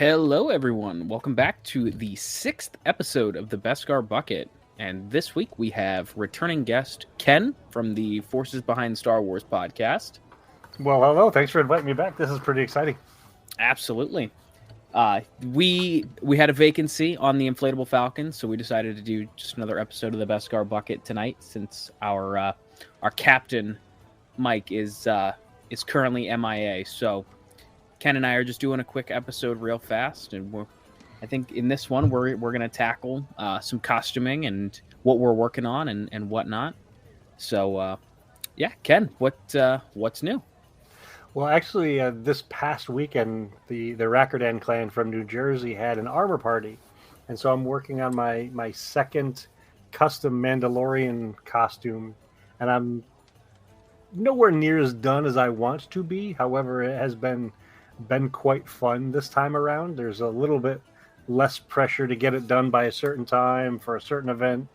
Hello, everyone. Welcome back to the 6th episode of the Beskar Bucket. And this week we have returning guest Ken from the Forces Behind Star Wars podcast. Well, hello. Thanks for inviting me back. This is pretty exciting. Absolutely. We had a vacancy on the Inflatable Falcon, so we decided to do just another episode of the Beskar Bucket tonight, since our captain Mike is currently MIA. So Ken and I are just doing a quick episode real fast, and I think in this one we're going to tackle some costuming and what we're working on and whatnot. So yeah, Ken, what's new? Well, actually, this past weekend, the Rackerdan clan from New Jersey had an armor party, and so I'm working on my second custom Mandalorian costume, and I'm nowhere near as done as I want to be. However, it has been quite fun this time around. There's a little bit less pressure to get it done by a certain time for a certain event,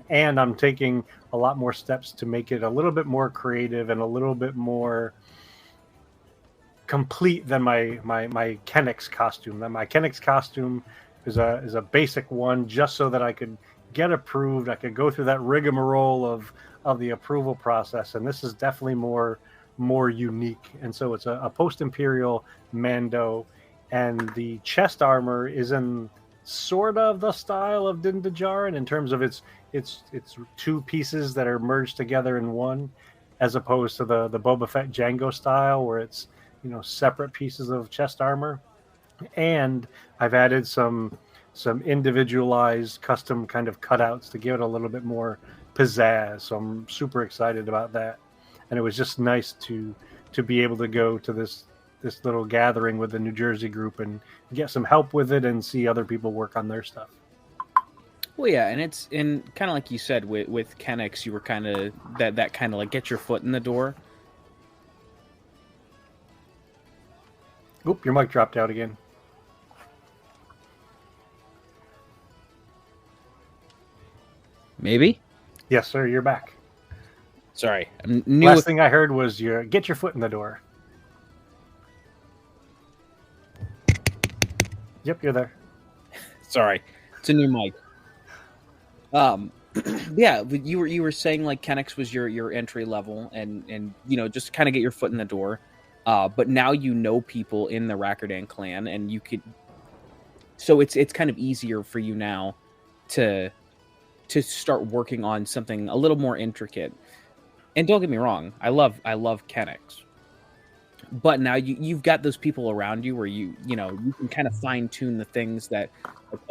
and I'm taking a lot more steps to make it a little bit more creative and a little bit more complete than my Kennex costume. My Kennex costume is a basic one, just so that I could get approved. I could go through that rigmarole of the approval process, and this is definitely more unique. And so it's a post-imperial Mando, and the chest armor is in sort of the style of Din Djarin in terms of it's two pieces that are merged together in one, as opposed to the Boba Fett Jango style where it's separate pieces of chest armor. And I've added some individualized custom kind of cutouts to give it a little bit more pizzazz. So I'm super excited about that. And it was just nice to be able to go to this little gathering with the New Jersey group and get some help with it and see other people work on their stuff. Well, yeah, and it's kind of like you said with Kennex, you were kind of that kind of like get your foot in the door. Oop, your mic dropped out again. Maybe? Yes, sir, you're back. Sorry. Last thing I heard was get your foot in the door. Yep, you're there. Sorry. It's a new mic. Yeah, you were saying like Kennex was your entry level and just kind of get your foot in the door. But now people in the Rackerdan clan, and you could. So it's kind of easier for you now to start working on something a little more intricate. And don't get me wrong, I love Kennex, but now you've got those people around you where you can kind of fine tune the things that,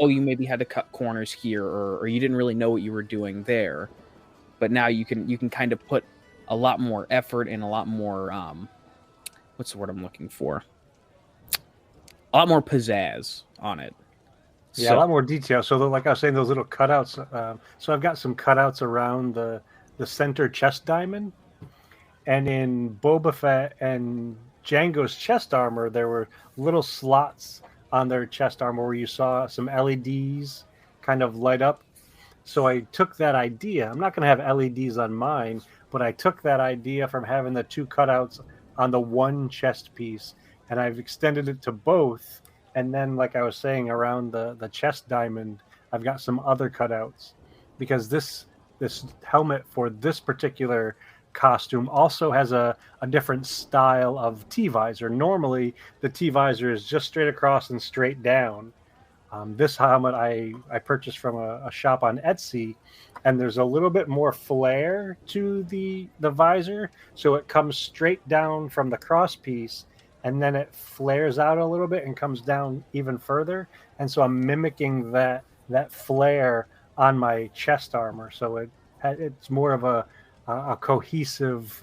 you maybe had to cut corners here, or you didn't really know what you were doing there, but now you can kind of put a lot more effort and a lot more what's the word I'm looking for? A lot more pizzazz on it. Yeah, a lot more detail. So, like I was saying, those little cutouts. So I've got some cutouts around the center chest diamond, and in Boba Fett and Jango's chest armor, there were little slots on their chest armor where you saw some LEDs kind of light up. So I took that idea. I'm not going to have LEDs on mine, but I took that idea from having the two cutouts on the one chest piece, and I've extended it to both. And then, like I was saying, around the chest diamond, I've got some other cutouts, because this helmet for this particular costume also has a different style of T-visor. Normally, the T-visor is just straight across and straight down. This helmet I purchased from a shop on Etsy, and there's a little bit more flare to the visor, so it comes straight down from the cross piece, and then it flares out a little bit and comes down even further. And so I'm mimicking that flare on my chest armor, so it's more of a cohesive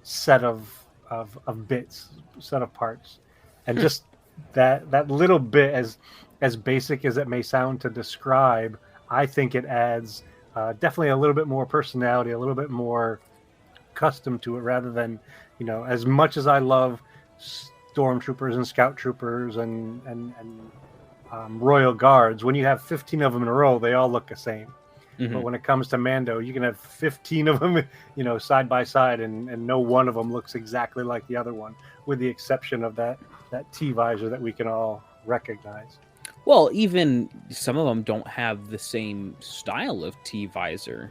set of bits, set of parts, and just that little bit, as basic as it may sound to describe, I think it adds definitely a little bit more personality, a little bit more custom to it, rather than as much as I love stormtroopers and scout troopers and royal guards. When you have 15 of them in a row, they all look the same. Mm-hmm. But when it comes to Mando, you can have 15 of them, side by side, and no one of them looks exactly like the other one, with the exception of that T visor that we can all recognize. Well, even some of them don't have the same style of T-visor.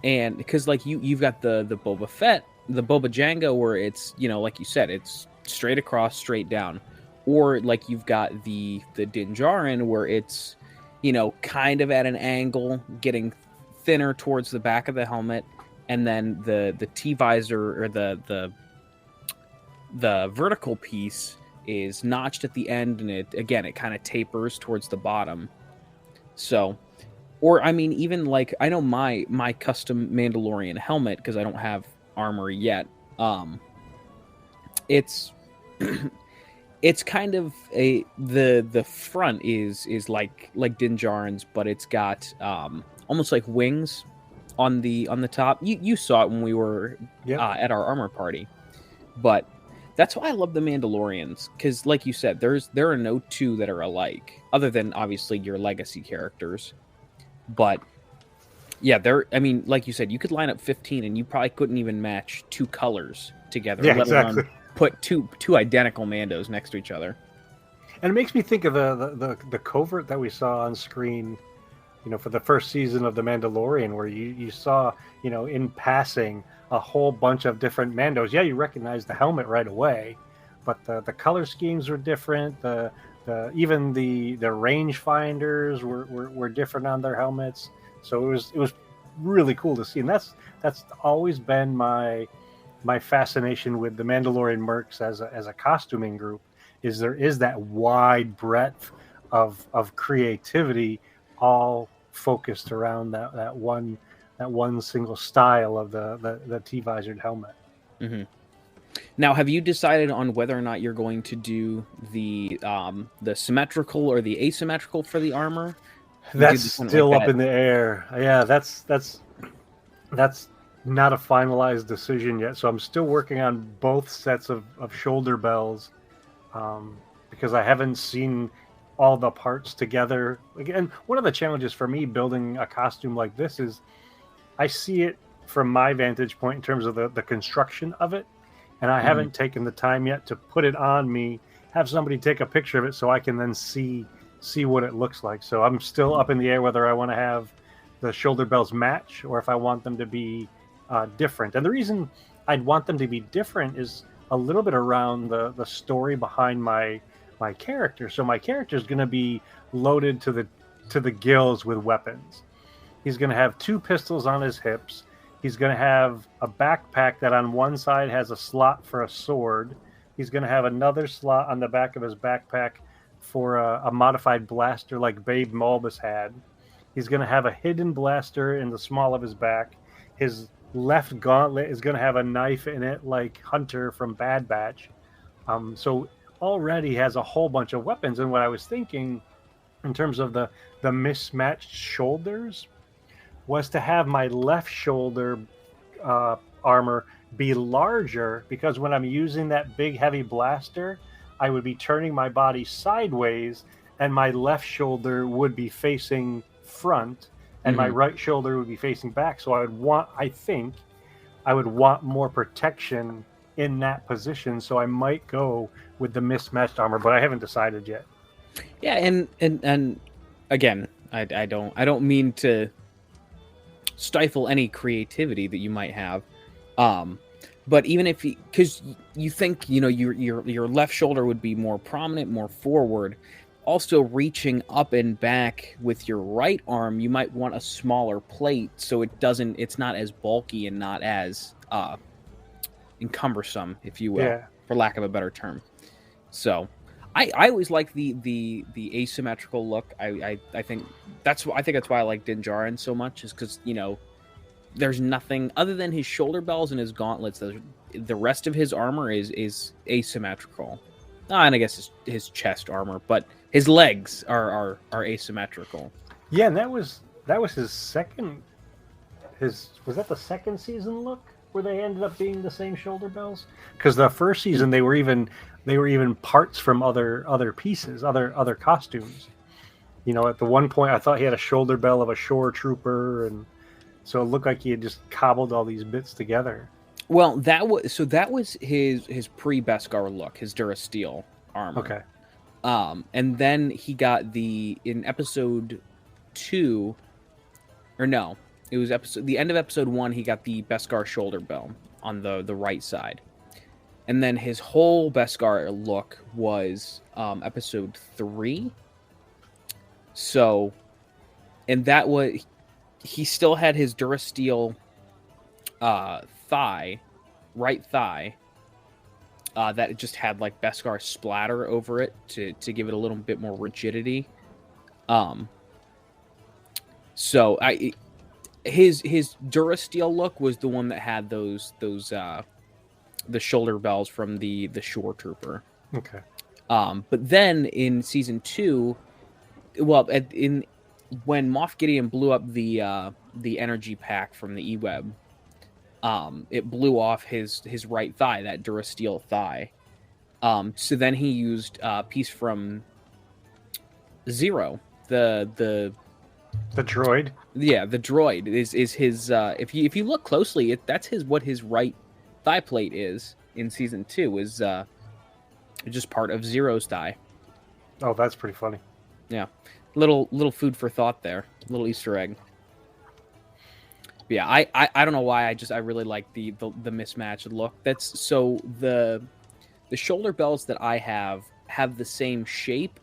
And because like you've got the Boba Fett, the Boba Jango, where it's, you know, like you said, it's straight across, straight down, or like you've got the Din Djarin, where it's, you know, kind of at an angle, getting thinner towards the back of the helmet, and then the T visor or the vertical piece is notched at the end, and it kind of tapers towards the bottom. So. Or I mean, even like I know my custom Mandalorian helmet, because I don't have armor yet. It's it's kind of the front is like Din Djarin's, but it's got almost like wings on the top. You saw it when we were at our armor party, but that's why I love the Mandalorians, because like you said, there are no two that are alike, other than obviously your legacy characters. But yeah, I mean, like you said, you could line up 15 and you probably couldn't even match two colors together, let alone put two identical Mandos next to each other. And it makes me think of the covert that we saw on screen, you know, for the first season of The Mandalorian, where you saw, you know, in passing a whole bunch of different Mandos. Yeah, you recognize the helmet right away, but the color schemes were different. Even the range finders were different on their helmets, so it was really cool to see, and that's always been my fascination with the Mandalorian mercs as a costuming group. Is there is that wide breadth of creativity, all focused around that one single style of the T-visored helmet. Mm-hmm. Now, have you decided on whether or not you're going to do the symmetrical or the asymmetrical for the armor? That's still up in the air. Yeah, that's not a finalized decision yet. So I'm still working on both sets of shoulder bells, because I haven't seen all the parts together. Again, one of the challenges for me building a costume like this is I see it from my vantage point in terms of the construction of it. And I haven't taken the time yet to put it on me, have somebody take a picture of it so I can then see what it looks like. So I'm still up in the air whether I want to have the shoulder bells match or if I want them to be different. And the reason I'd want them to be different is a little bit around the story behind my character. So my character is going to be loaded to the gills with weapons. He's going to have 2 pistols on his hips. He's going to have a backpack that on one side has a slot for a sword. He's going to have another slot on the back of his backpack for a modified blaster like Babe Malbus had. He's going to have a hidden blaster in the small of his back. His left gauntlet is going to have a knife in it like Hunter from Bad Batch. So already has a whole bunch of weapons. And what I was thinking in terms of the mismatched shoulders was to have my left shoulder armor be larger, because when I'm using that big heavy blaster, I would be turning my body sideways and my left shoulder would be facing front and my right shoulder would be facing back. So I think I would want more protection in that position. So I might go with the mismatched armor, but I haven't decided yet. Yeah, and again, I don't mean to stifle any creativity that you might have, but even if because you think, you know, your left shoulder would be more prominent, more forward, also reaching up and back with your right arm, you might want a smaller plate so it's not as bulky and not as encumbersome, if you will, for lack of a better term. So I always like the asymmetrical look. I think that's why I like Din Djarin so much, is because, you know, there's nothing other than his shoulder bells and his gauntlets. The rest of his armor is asymmetrical. And I guess his chest armor, but his legs are asymmetrical. Yeah, and that was his second. Was that the second season look where they ended up being the same shoulder bells? Because the first season they were even parts from other pieces, other costumes. You know, at the one point I thought he had a shoulder bell of a shore trooper, and so it looked like he had just cobbled all these bits together. Well, that was his pre-Beskar look, his Durasteel armor. Okay. And then he got in episode 2, or no, it was the end of episode 1. He got the Beskar shoulder bell on the right side, and then his whole Beskar look was episode 3. So, and that was, he still had his Durasteel thigh, right thigh, that it just had like Beskar splatter over it to give it a little bit more rigidity. So his Durasteel look was the one that had those the shoulder bells from the Shore Trooper. Okay. But then in season 2, well, when Moff Gideon blew up the energy pack from the E-Web, it blew off his right thigh, that Durasteel thigh. So then he used a piece from Zero, the droid. Yeah, the droid is his. If you look closely, that's what his right thigh plate is in season 2, is just part of Zero's thigh. Oh, that's pretty funny. Yeah, little food for thought there, little Easter egg. But yeah, I don't know why, I really like the mismatched look. That's so the shoulder bells that I have the same shape,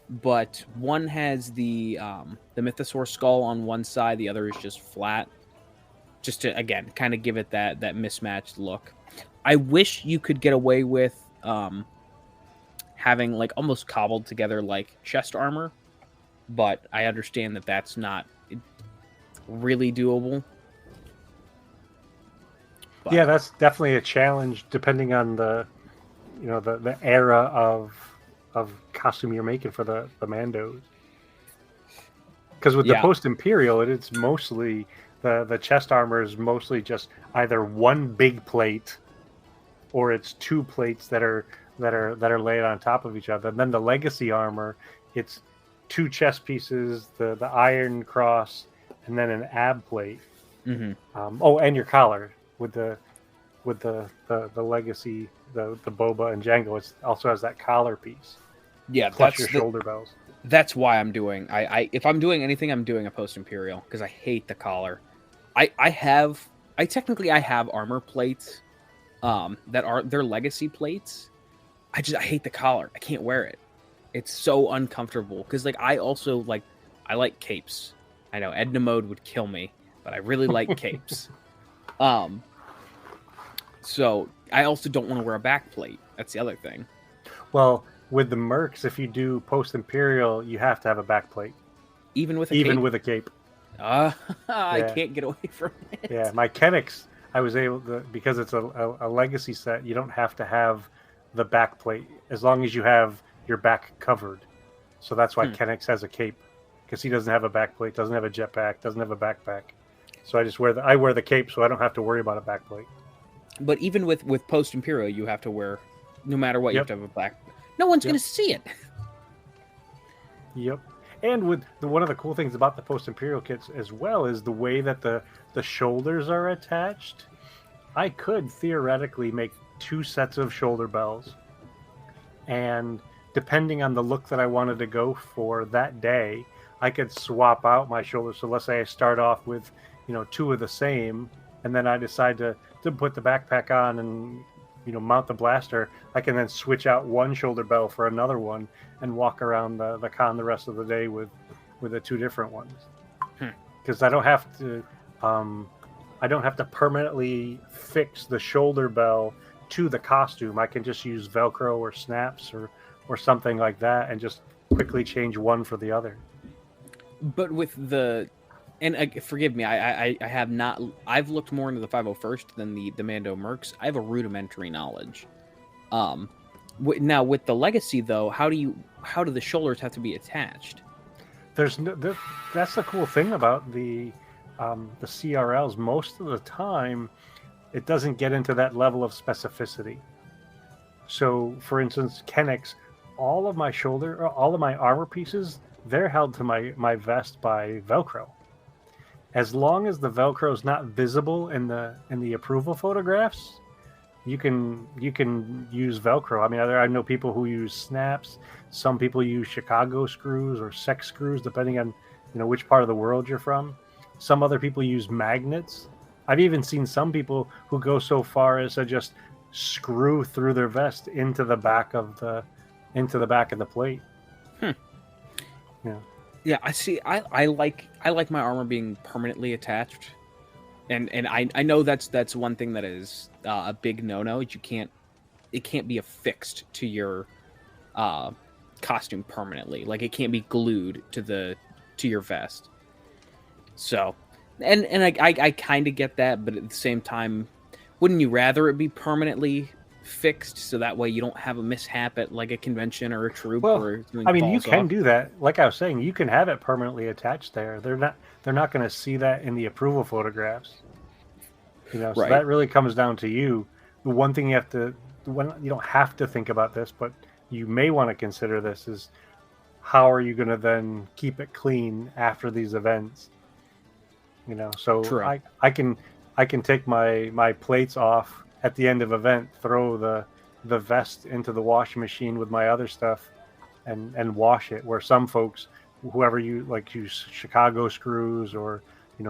but one has the mythosaur skull on one side, the other is just flat, just to again kind of give it that mismatched look. I wish you could get away with having like almost cobbled together like chest armor, but I understand that that's not really doable. But yeah, that's definitely a challenge depending on the era of costume you're making for the Mandos. Because with the post-Imperial, it's mostly the chest armor is mostly just either one big plate or it's two plates that are laid on top of each other. And then the Legacy armor, it's two chest pieces, the Iron Cross, and then an ab plate. Mm-hmm. And your collar with the Legacy, the Boba and Jango. It also has that collar piece. Yeah, plus your shoulder bells. That's why I'm doing. If I'm doing anything, I'm doing a post-Imperial because I hate the collar. I have armor plates, they're Legacy plates. I hate the collar. I can't wear it. It's so uncomfortable because I like capes. I know Edna Mode would kill me, but I really like capes. So I also don't want to wear a back plate. That's the other thing. Well, with the Mercs, if you do post-Imperial, you have to have a back plate. Even with a cape? Yeah. I can't get away from it. Yeah, my Kennex, I was able to, because it's a Legacy set, you don't have to have the back plate as long as you have your back covered. So that's why Kennex has a cape, because he doesn't have a back plate, doesn't have a jetpack, doesn't have a backpack. So I just wear the cape, so I don't have to worry about a back plate. But even with post-Imperial, you have to wear, no matter what, you have to have a back. No one's going to see it. Yep. And with one of the cool things about the post-Imperial kits as well is the way that the shoulders are attached. I could theoretically make 2 sets of shoulder bells, and depending on the look that I wanted to go for that day, I could swap out my shoulders. So let's say I start off with 2 of the same, and then I decide to put the backpack on and mount the blaster. I can then switch out one shoulder bell for another one and walk around the con the rest of the day with the 2 different ones. Because I don't have to permanently fix the shoulder bell to the costume. I can just use Velcro or snaps or something like that and just quickly change one for the other. But with forgive me, I have not. I've looked more into the 501st than the Mando Mercs. I have a rudimentary knowledge. Now with the Legacy though, how do the shoulders have to be attached? That's the cool thing about the CRLs. Most of the time, it doesn't get into that level of specificity. So, for instance, Kennex, all of my armor pieces, they're held to my vest by Velcro. As long as the Velcro is not visible in the approval photographs, you can use Velcro. I mean, I know people who use snaps. Some people use Chicago screws or Sex screws, depending on which part of the world you're from. Some other people use magnets. I've even seen some people who go so far as to just screw through their vest into the back of the plate. Hmm. Yeah. Yeah, I see. I like my armor being permanently attached, and I know that's one thing that is a big no. It can't be affixed to your uh, costume permanently. Like, it can't be glued to your vest. So, and I kind of get that, but at the same time, wouldn't you rather it be permanently fixed so that way you don't have a mishap at like a convention or a troop Well, where something I mean, you falls can off? do that. Like I was saying, you can have it permanently attached there. They're not going to see that in the approval photographs. So Right. that really comes down to you. The one thing you don't have to think about this, but you may want to consider this is how are you going to then keep it clean after these events? So True. I can take my plates off at the end of event, throw the vest into the washing machine with my other stuff, and wash it. Where some folks, whoever you like, use Chicago screws or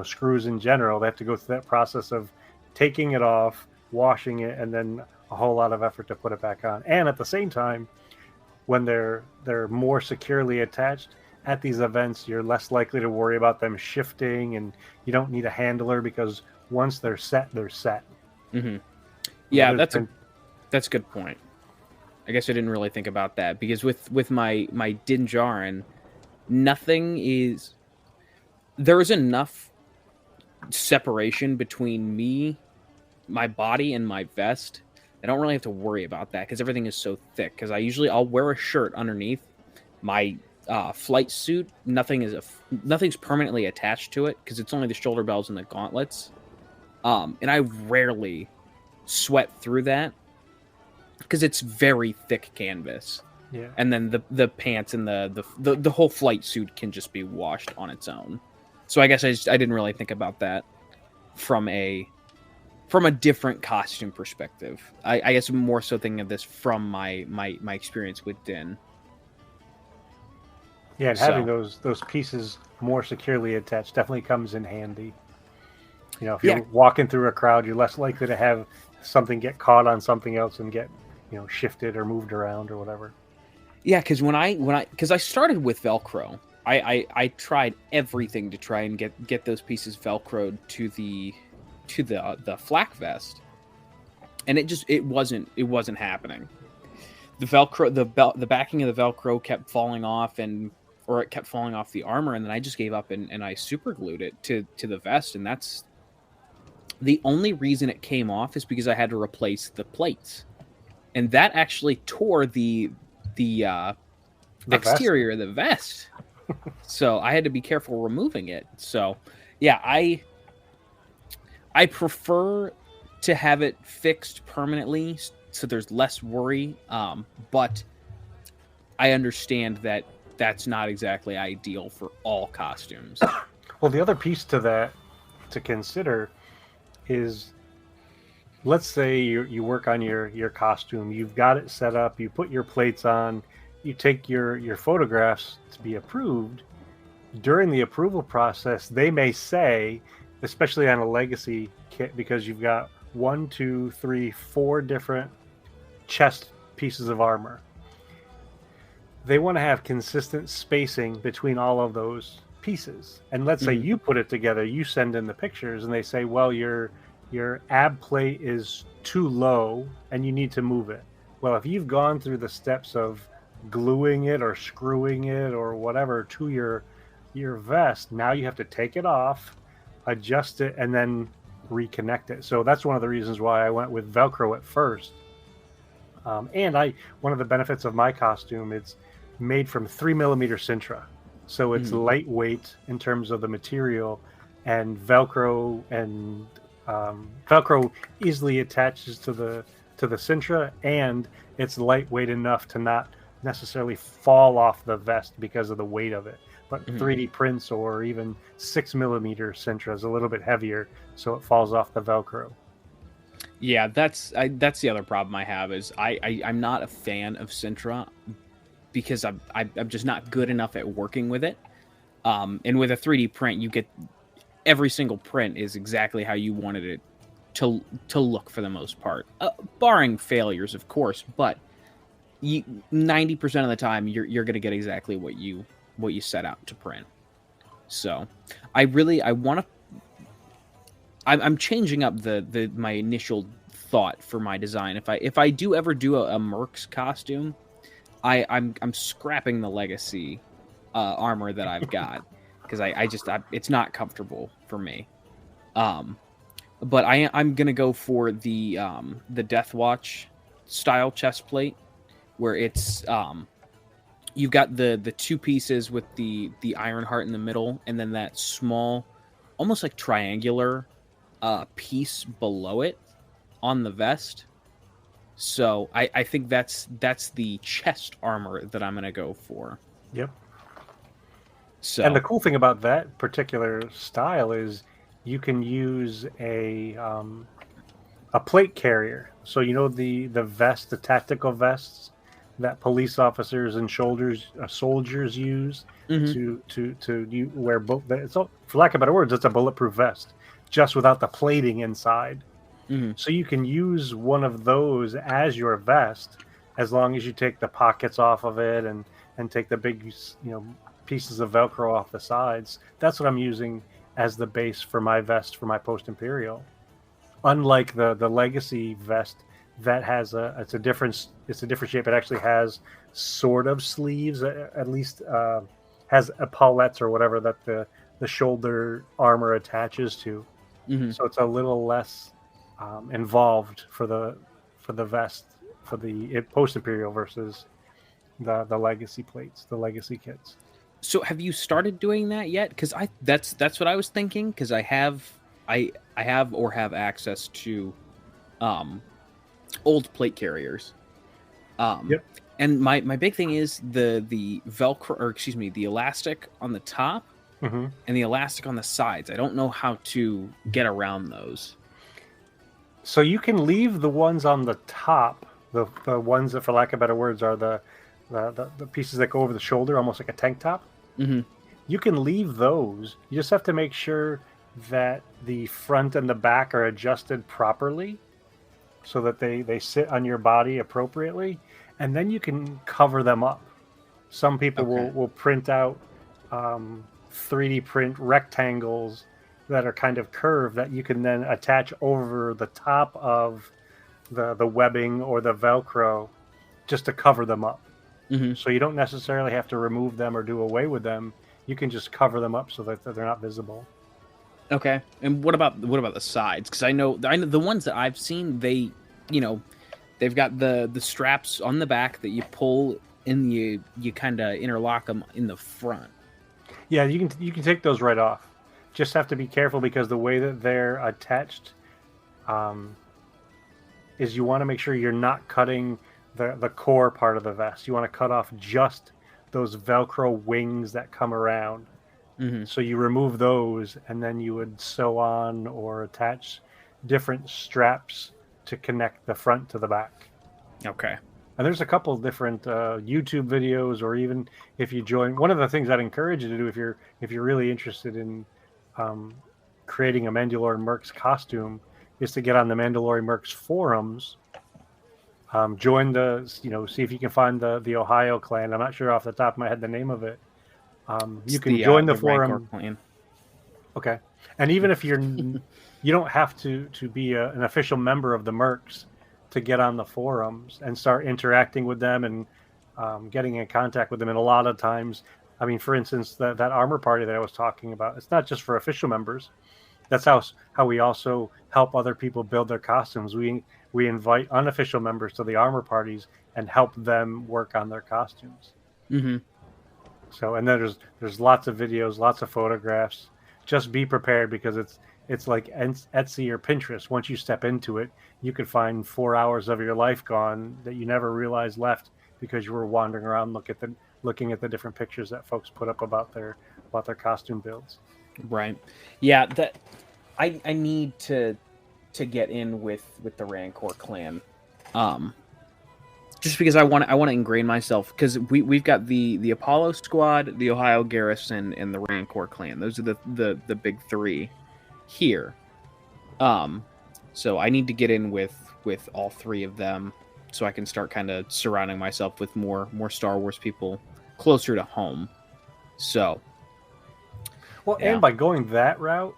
screws in general, they have to go through that process of taking it off, washing it, and then a whole lot of effort to put it back on. And at the same time, when they're more securely attached at these events, you're less likely to worry about them shifting, and you don't need a handler because once they're set, they're set. Hmm. You know, Yeah, there's that's a been that's a good point. I guess I didn't really think about that because with my Dinjarin, nothing is there is enough separation between me, my body, and my vest. I don't really have to worry about that because everything is so thick. Because I'll wear a shirt underneath my flight suit. Nothing's permanently attached to it because it's only the shoulder bells and the gauntlets. And I rarely sweat through that because it's very thick canvas. yeah. And then the pants and the whole flight suit can just be washed on its own. So I guess I didn't really think about that from a different costume perspective. I guess I'm more so thinking of this from my experience with Din. Yeah, and having So those pieces more securely attached definitely comes in handy. If yeah, you're walking through a crowd, you're less likely to have something get caught on something else and get shifted or moved around or whatever. yeah, because because I started with Velcro. I tried everything to try and get those pieces velcroed to the flak vest, and it wasn't happening. The velcro the backing of the velcro kept falling off, or it kept falling off the armor, and then I just gave up and I super glued it to the vest, and that's the only reason it came off is because I had to replace the plates, and that actually tore the The vest. exterior of the vest, so I had to be careful removing it. So yeah, I prefer to have it fixed permanently so there's less worry. But I understand that that's not exactly ideal for all costumes. Well, the other piece to that to consider is, let's say you work on your costume, you've got it set up, you put your plates on, you take your photographs to be approved. During the approval process, they may say, especially on a legacy kit, because you've got 1, 2, 3, 4 different chest pieces of armor, they want to have consistent spacing between all of those pieces. And let's say Mhm. you put it together, you send in the pictures, and they say, well, your ab plate is too low and you need to move it. Well, if you've gone through the steps of gluing it or screwing it or whatever to your vest, now you have to take it off, adjust it, and then reconnect it. So that's one of the reasons why I went with Velcro at first. And one of the benefits of my costume, it's made from 3mm Sintra, so it's Mhm. lightweight in terms of the material, and Velcro easily attaches to the Sintra, and it's lightweight enough to not necessarily fall off the vest because of the weight of it. But Mhm. 3D prints or even 6mm Sintra is a little bit heavier, so it falls off the Velcro. Yeah, that's the other problem I have is I'm not a fan of Sintra because I'm just not good enough at working with it. And with a 3D print, you get every single print is exactly how you wanted it to look for the most part, barring failures, of course. But 90% of the time, you're gonna get exactly what you set out to print. So, I want to. I'm changing up the my initial thought for my design. If I do ever do a Mercs costume, I'm scrapping the legacy armor that I've got because it's not comfortable for me. Um, but I'm gonna go for the Death Watch style chest plate where it's you've got the two pieces with the iron heart in the middle, and then that small, almost like triangular piece below it on the vest. So I think that's the chest armor that I'm gonna go for. Yep. And the So cool thing about that particular style is you can use a plate carrier. So you know the vest, the tactical vests that police officers and soldiers use mhm, to wear for lack of better words, it's a bulletproof vest, just without the plating inside. mhm, So you can use one of those as your vest as long as you take the pockets off of it and take the big pieces of Velcro off the sides. That's what I'm using as the base for my vest for my post Imperial. Unlike the Legacy vest that has it's a different shape. It actually has sort of sleeves, at least has epaulettes or whatever that the shoulder armor attaches to. mhm. So it's a little less involved for the vest for the post Imperial versus the Legacy plates, the Legacy kits. So have you started doing that yet? Because that's what I was thinking. Because I have or have access to um old plate carriers. Um, Yep. and my big thing is the Velcro, or excuse me, the elastic on the top Hmm. and the elastic on the sides. I don't know how to get around those. So you can leave the ones on the top, the ones that, for lack of better words, are the pieces that go over the shoulder, almost like a tank top. Hmm. You can leave those. You just have to make sure that the front and the back are adjusted properly so that they sit on your body appropriately, and then you can cover them up. Some people Okay. will print out 3D print rectangles that are kind of curved that you can then attach over the top of the webbing or the Velcro just to cover them up. Hmm. So you don't necessarily have to remove them or do away with them. You can just cover them up so that they're not visible. Okay. And what about the sides? Because I know the ones that I've seen, you know, they've got the straps on the back that you pull and you kind of interlock them in the front. Yeah, you can take those right off. Just have to be careful because the way that they're attached um, is you want to make sure you're not cutting the core part of the vest. You want to cut off just those Velcro wings that come around. Hmm. So you remove those, and then you would sew on or attach different straps to connect the front to the back. Okay. And there's a couple of different YouTube videos, or even if you join. One of the things I'd encourage you to do if you're really interested in um, creating a Mandalorian Mercs costume is to get on the Mandalorian Mercs forums. Join see if you can find the Ohio clan. I'm not sure off the top of my head the name of it. It's You can join the the Rancor forum. clan. Okay, and even if you don't have to be an official member of the Mercs to get on the forums and start interacting with them and getting in contact with them. And a lot of times, I mean, for instance, that armor party that I was talking about, it's not just for official members. That's how we also help other people build their costumes. We invite unofficial members to the armor parties and help them work on their costumes. Hmm. So, and then there's lots of videos, lots of photographs. Just be prepared because it's like Etsy or Pinterest. Once you step into it, you could find 4 hours of your life gone that you never realized left because you were wandering around looking at the different pictures that folks put up about their costume builds. Right. Yeah. That I need to. to get in with the Rancor clan. Just because I want to ingrain myself, because we've got the Apollo Squad, the Ohio Garrison, and the Rancor clan. Those are the big three here. So I need to get in with all three of them, so I can start kind of surrounding myself with more Star Wars people closer to home. So, well, yeah. and by going that route,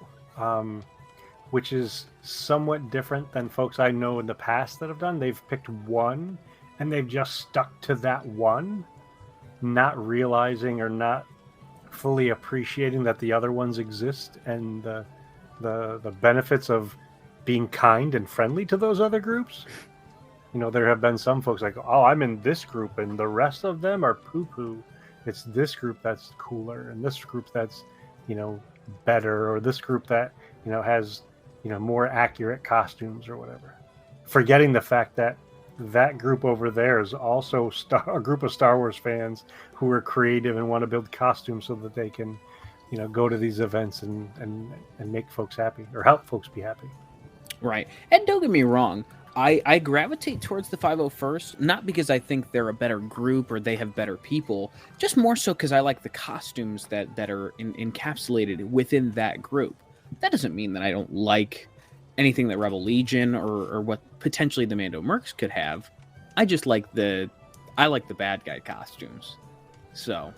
which is somewhat different than folks I know in the past that have done, they've picked one and they've just stuck to that one, not realizing or not fully appreciating that the other ones exist and the benefits of being kind and friendly to those other groups. You know, there have been some folks like, oh, I'm in this group and the rest of them are poo-poo. It's this group that's cooler and this group that's, you know, better, or this group that, you know, has, you know, more accurate costumes or whatever. Forgetting the fact that that group over there is also a group of Star Wars fans who are creative and want to build costumes so that they can, you know, go to these events and make folks happy or help folks be happy. Right. And don't get me wrong, I gravitate towards the 501st, not because I think they're a better group or they have better people, just more so because I like the costumes that are encapsulated within that group. That doesn't mean that I don't like anything that Rebel Legion or what potentially the Mando Mercs could have. I just like the bad guy costumes. So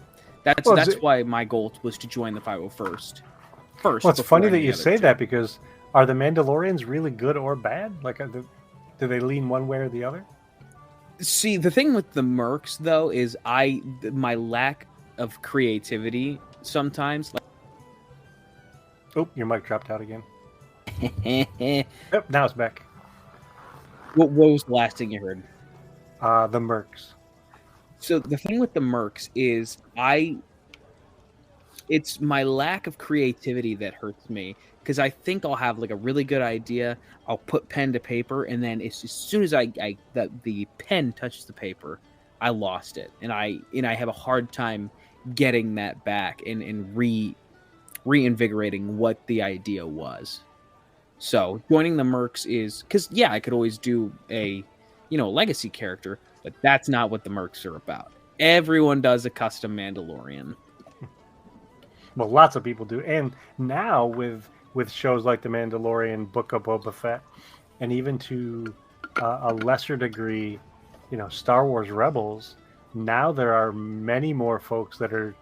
that's why my goal was to join the 501st first. Well, it's funny that you say that, because are the Mandalorians really good or bad? Like, do they lean one way or the other? See, the thing with the Mercs, though, is my lack of creativity sometimes. Oh, your mic dropped out again. Yep, now it's back. What was the last thing you heard? The Mercs. So the thing with the Mercs is it's my lack of creativity that hurts me, because I think I'll have like a really good idea. I'll put pen to paper, and then as soon as the pen touches the paper, I lost it, and I have a hard time getting that back and reinvigorating what the idea was. So joining the Mercs is because I could always do a legacy character, but that's not what the Mercs are about. Everyone does a custom Mandalorian. Well, lots of people do, and now with shows like The Mandalorian, Book of Boba Fett, and even to a lesser degree, you know, Star Wars Rebels, now there are many more folks that are,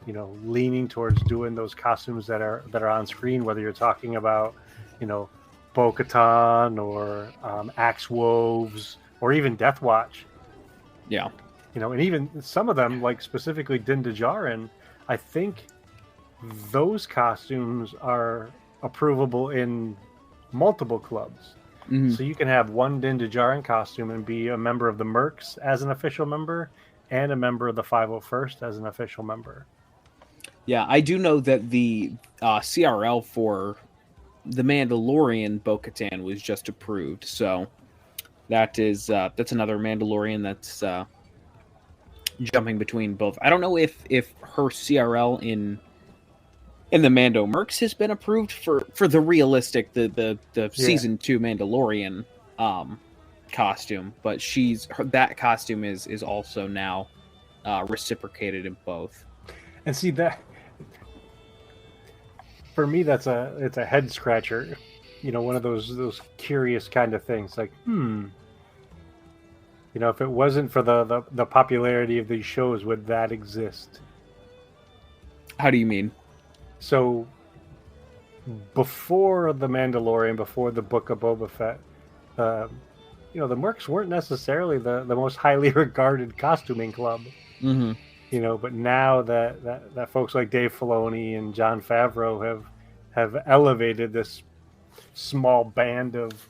you know, leaning towards doing those costumes that are on screen, whether you're talking about, you know, Bo-Katan or Axe Woves or even Death Watch. Yeah. You know, and even some of them, like specifically Din Djarin, I think those costumes are approvable in multiple clubs. Mm-hmm. So you can have one Din Djarin costume and be a member of the Mercs as an official member and a member of the 501st as an official member. Yeah, I do know that the CRL for the Mandalorian Bo-Katan was just approved, so that's another Mandalorian that's jumping between both. I don't know if her CRL in the Mando Mercs has been approved for the realistic the season 2 Mandalorian costume, but that costume is also now reciprocated in both. And see, that for me, it's a head scratcher. You know, one of those curious kind of things. Like, you know, if it wasn't for the popularity of these shows, would that exist? How do you mean? So, before The Mandalorian, before the Book of Boba Fett, you know, the Mercs weren't necessarily the most highly regarded costuming club. Mm-hmm. You know, but now that folks like Dave Filoni and Jon Favreau have elevated this small band of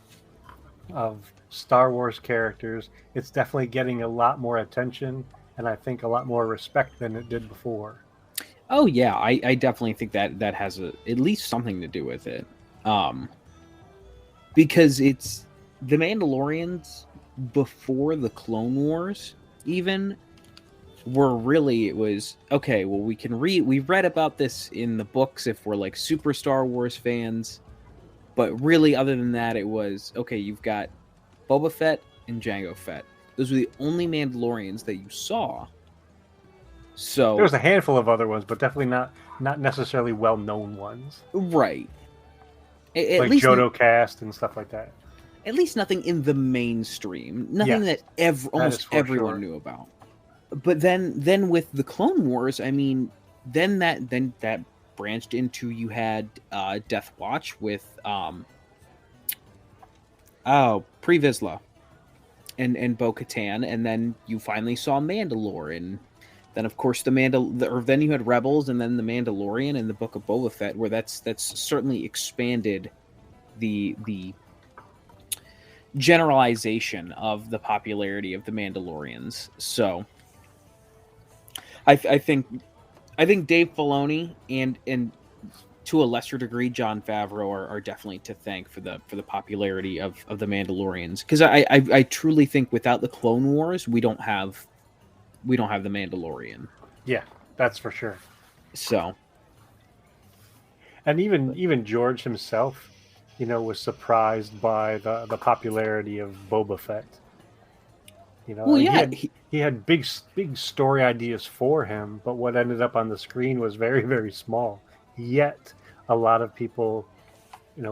Star Wars characters, it's definitely getting a lot more attention and I think a lot more respect than it did before. Oh yeah, I definitely think that has at least something to do with it, because it's the Mandalorians before the Clone Wars even were really, it was okay. Well, we've read about this in the books if we're like super Star Wars fans, But really, other than that, it was okay. You've got Boba Fett and Jango Fett. Those were the only Mandalorians that you saw. There So was a handful of other ones, but definitely not necessarily well known ones, right, at like least Jodo Cast and stuff like that. at least nothing in the mainstream, nothing Yes, that that is almost for everyone sure. knew about. But then with the Clone Wars, I mean, then that branched into you had Death Watch with Pre Vizsla and Bo Katan, and then you finally saw Mandalore, and then of course then you had Rebels, and then the Mandalorian and the Book of Boba Fett, where that's certainly expanded the generalization of the popularity of the Mandalorians. So I think Dave Filoni and to a lesser degree Jon Favreau are definitely to thank for the popularity of the Mandalorians, because I truly think without the Clone Wars we don't have the Mandalorian. Yeah, that's for sure. So And but, even George himself, was surprised by the popularity of Boba Fett. well, He yeah, had he had big story ideas for him, but what ended up on the screen was very very small. Yet a lot of people,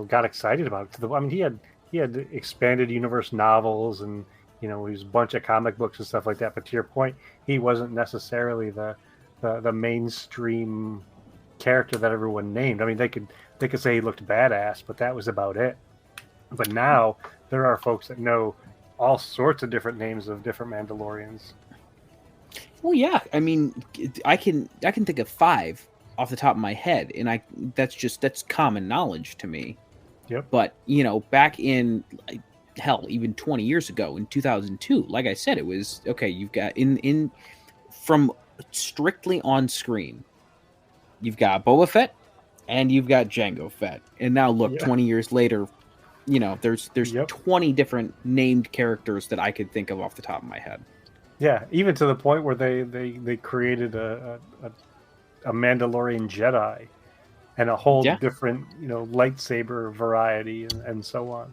got excited about it. I mean, he had expanded universe novels and he was a bunch of comic books and stuff like that. But to your point, he wasn't necessarily the mainstream character that everyone named. I mean, they could say he looked badass, but that was about it. But now there are folks that know all sorts of different names of different Mandalorians. well, yeah. I mean, I can think of 5 off the top of my head, and that's common knowledge to me. Yep. But back in hell, even 20 years ago in 2002, like I said, it was okay. You've got in from strictly on screen, you've got Boba Fett and you've got Jango Fett, and now look, Yeah. 20 years later, there's Yep. 20 different named characters that I could think of off the top of my head. Yeah. Even to the point where they created a Mandalorian Jedi and a whole Yeah, different lightsaber variety and so on.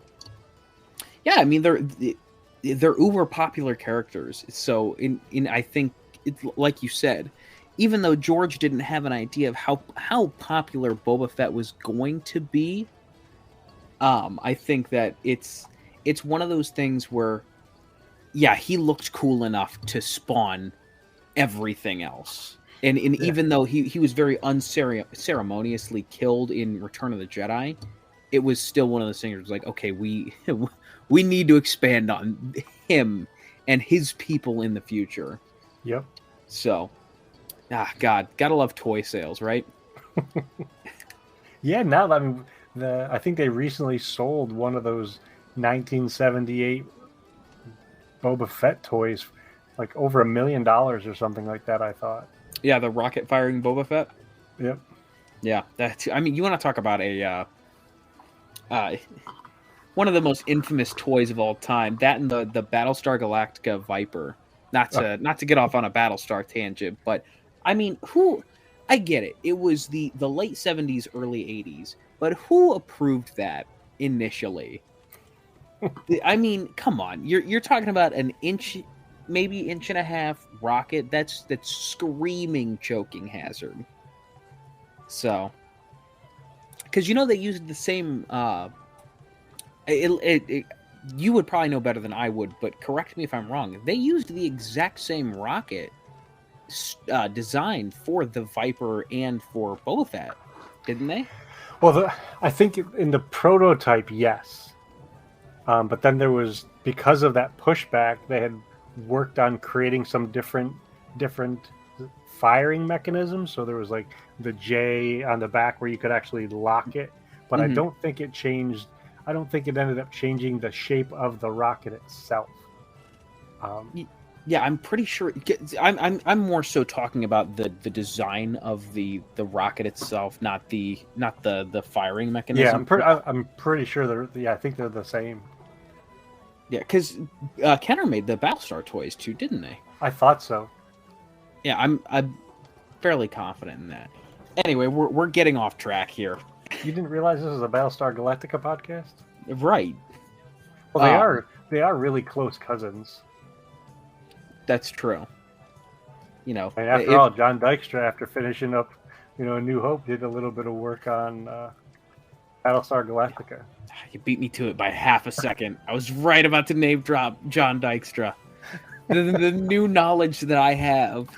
yeah. I mean, they're uber popular characters. So in I think it's like you said, even though George didn't have an idea of how popular Boba Fett was going to be, I think that it's one of those things where yeah, he looked cool enough to spawn everything else. And Yeah. even though he was very unceremoniously killed in Return of the Jedi, it was still one of those things where it was like, okay, we need to expand on him and his people in the future. Yep. So, God, gotta love toy sales, right? Yeah. Now I mean, I think they recently sold one of those 1978 Boba Fett toys, like over $1 million or something like that. I thought. Yeah, the rocket firing Boba Fett. Yep. Yeah, I mean, you want to talk about a uh, one of the most infamous toys of all time. That and the Battlestar Galactica Viper. Not to get off on a Battlestar tangent, but I mean, who? I get it. It was the late '70s, early '80s, but who approved that initially? I mean, come on. You're talking about an inch, maybe inch and a half rocket. That's screaming choking hazard. So, because they used the same you would probably know better than I would, but correct me if I'm wrong. They used the exact same rocket design for the Viper and for Boba Fett, didn't they? Well, I think in the prototype, yes. But then there was, because of that pushback, they had worked on creating some different firing mechanisms. So there was like the J on the back where you could actually lock it. But I Mhm. don't think it changed. I don't think it ended up changing the shape of the rocket itself. Yeah, I'm pretty sure. I'm more so talking about the design of the rocket itself, not the firing Yeah, mechanism. I'm pretty sure I think they're the same. Yeah, because Kenner made the Battlestar toys too, didn't they? I thought so. Yeah, I'm fairly confident in that. Anyway, we're getting off track here. You didn't realize this was a Battlestar Galactica podcast? Right. Well, they are really close cousins. That's true. You know, I mean, after all, John Dykstra, after finishing up, A New Hope, did a little bit of work on Battlestar Galactica. You beat me to it by half a second. I was right about to name drop John Dykstra. The new knowledge that I have,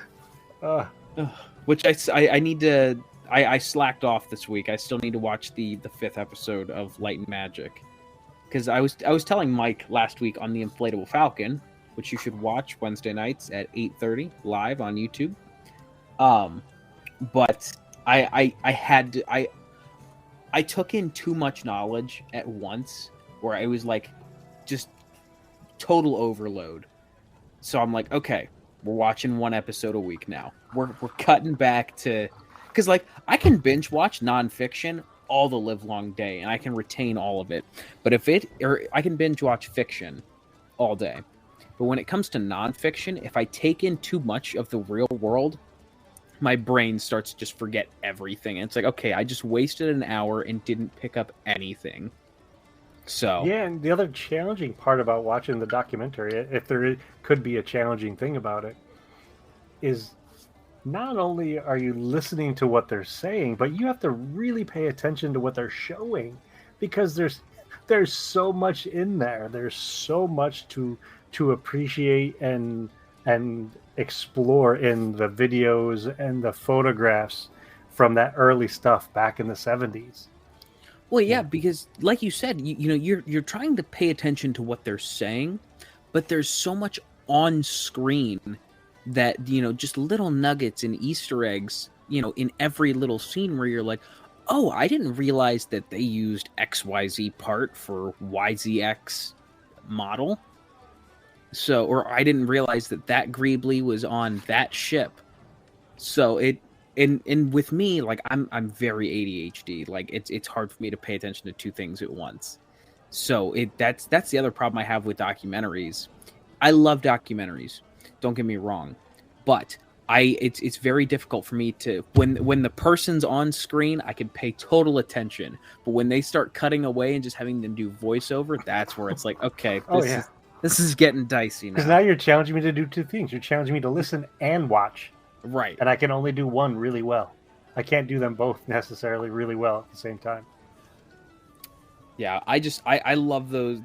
which I need to. I slacked off this week. I still need to watch the 5th episode of Light and Magic, because I was telling Mike last week on the Inflatable Falcon, which you should watch Wednesday nights at 8:30 live on YouTube. But I took in too much knowledge at once, where I was like, just total overload. So I'm like, okay, we're watching 1 episode a week now. We're cutting back to, because like I can binge watch nonfiction all the live long day and I can retain all of it. But I can binge watch fiction all day. But when it comes to nonfiction, if I take in too much of the real world, my brain starts to just forget everything. And it's like, okay, I just wasted an hour and didn't pick up anything. So yeah, and the other challenging part about watching the documentary, if there could be a challenging thing about it, is not only are you listening to what they're saying, but you have to really pay attention to what they're showing, because there's so much in there. There's so much to appreciate and explore in the videos and the photographs from that early stuff back in the 70s. Well, yeah, because like you said, you're trying to pay attention to what they're saying, but there's so much on screen that, just little nuggets and Easter eggs, in every little scene where you're like, oh, I didn't realize that they used XYZ part for YZX model. So, or I didn't realize that Greebly was on that ship. So and with me, like I'm very ADHD. Like it's hard for me to pay attention to 2 things at once. So that's the other problem I have with documentaries. I love documentaries. Don't get me wrong, but it's very difficult for me to, when the person's on screen, I can pay total attention. But when they start cutting away and just having them do voiceover, that's where it's like, okay, this is getting dicey now. Because now you're challenging me to do 2 things. You're challenging me to listen and watch. Right. And I can only do one really well. I can't do them both necessarily really well at the same time. Yeah, I love those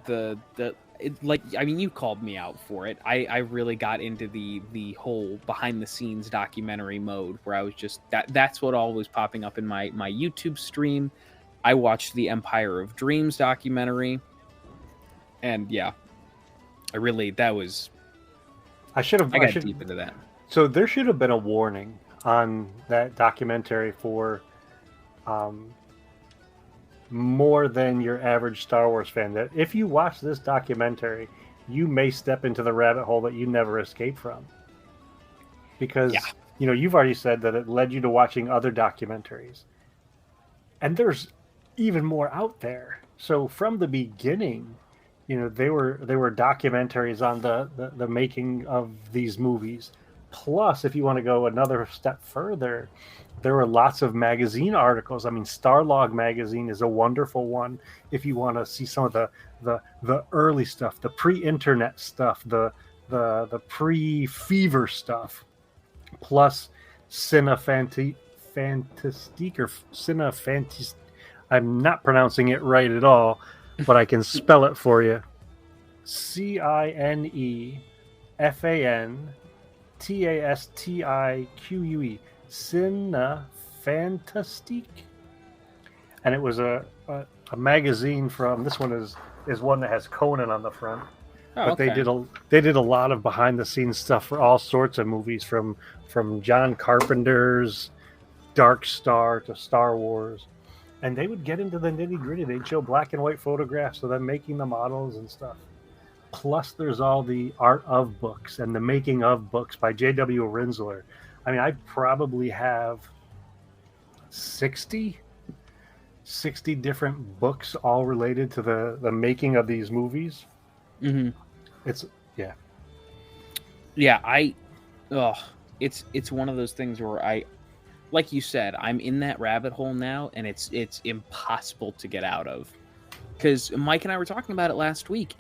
you called me out for it. I really got into the whole behind the scenes documentary mode, where I was just that's what all was popping up in my YouTube stream. I watched the Empire of Dreams documentary, and yeah, I got deep into that. So there should have been a warning on that documentary for more than your average Star Wars fan, that if you watch this documentary, you may step into the rabbit hole that you never escape from. Because, you've already said that it led you to watching other documentaries. And there's even more out there. So from the beginning, they were documentaries on the making of these movies. Plus, if you want to go another step further, there were lots of magazine articles. I mean, Starlog magazine is a wonderful one if you want to see some of the early stuff, the pre-internet stuff, the pre-fever stuff. Plus, Fantastique or Fantastique. I'm not pronouncing it right at all, but I can spell it for you. CINEFANTASTIQUE. Cine Fantastique. And it was a magazine from, this one is one that has Conan on the front. Oh, but okay. they did a lot of behind the scenes stuff for all sorts of movies, from John Carpenter's Dark Star to Star Wars. And they would get into the nitty gritty. They'd show black and white photographs of them making the models and stuff. Plus, there's all the art of books and the making of books by J.W. Rinsler. I mean, I probably have 60 different books all related to the making of these movies. Mm-hmm. It's it's one of those things where like you said, I'm in that rabbit hole now, and it's impossible to get out of. Because Mike and I were talking about it last week.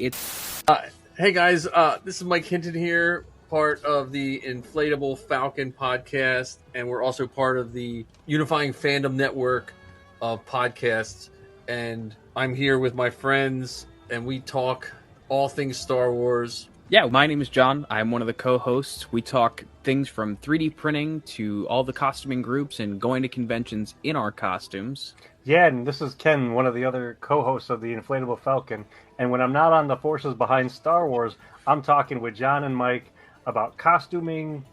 Hey guys, this is Mike Hinton here, part of the Inflatable Falcon podcast, and we're also part of the Unifying Fandom Network of podcasts. And I'm here with my friends, and we talk all things Star Wars. Yeah, my name is John. I'm one of the co-hosts. We talk things from 3D printing to all the costuming groups and going to conventions in our costumes. Yeah, and this is Ken, one of the other co-hosts of the Inflatable Falcon. And when I'm not on the forces behind Star Wars, I'm talking with John and Mike about costuming,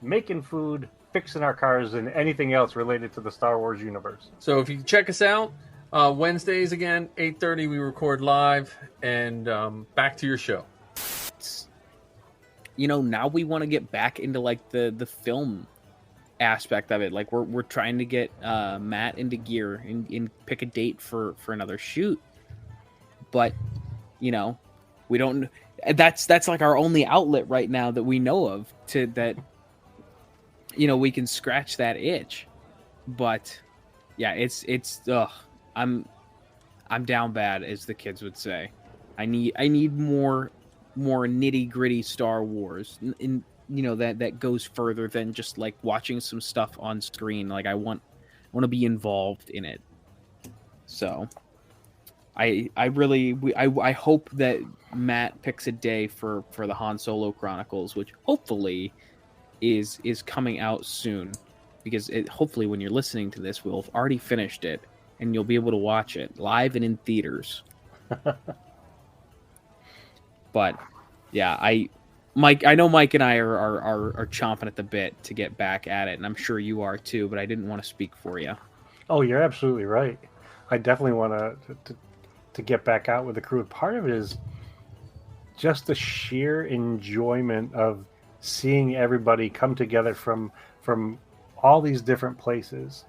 making food, fixing our cars, and anything else related to the Star Wars universe. So if you check us out, Wednesdays again, 8:30 we record live, and back to your show. Now we want to get back into like the film aspect of it. Like we're trying to get Matt into gear and pick a date for another shoot. But we don't. That's like our only outlet right now that we know of to that. We can scratch that itch. But yeah, it's I'm down bad, as the kids would say. I need more nitty gritty Star Wars, that goes further than just like watching some stuff on screen. Like I want to be involved in it. So I hope that Matt picks a day for the Han Solo Chronicles, which hopefully is coming out soon, because hopefully when you're listening to this, we'll have already finished it and you'll be able to watch it live and in theaters. But yeah, I know Mike and I are chomping at the bit to get back at it, and I'm sure you are too, but I didn't want to speak for you. Oh, you're absolutely right. I definitely want to get back out with the crew. Part of it is just the sheer enjoyment of seeing everybody come together from all these different places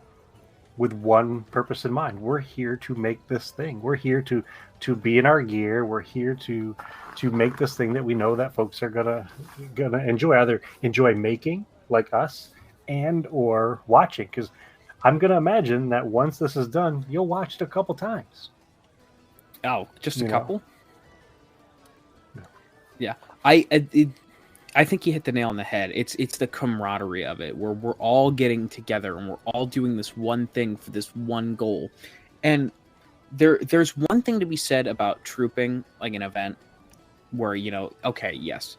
with one purpose in mind. We're here to make this thing. We're here to be in our gear. We're here to make this thing that we know that folks are gonna enjoy, either enjoy making like us and or watching. Because I'm gonna imagine that once this is done, you'll watch it a couple times. Oh, just a couple? No. Yeah, I think you hit the nail on the head. It's the camaraderie of it, where we're all getting together and we're all doing this one thing for this one goal. And there's one thing to be said about trooping, like an event, where okay, yes,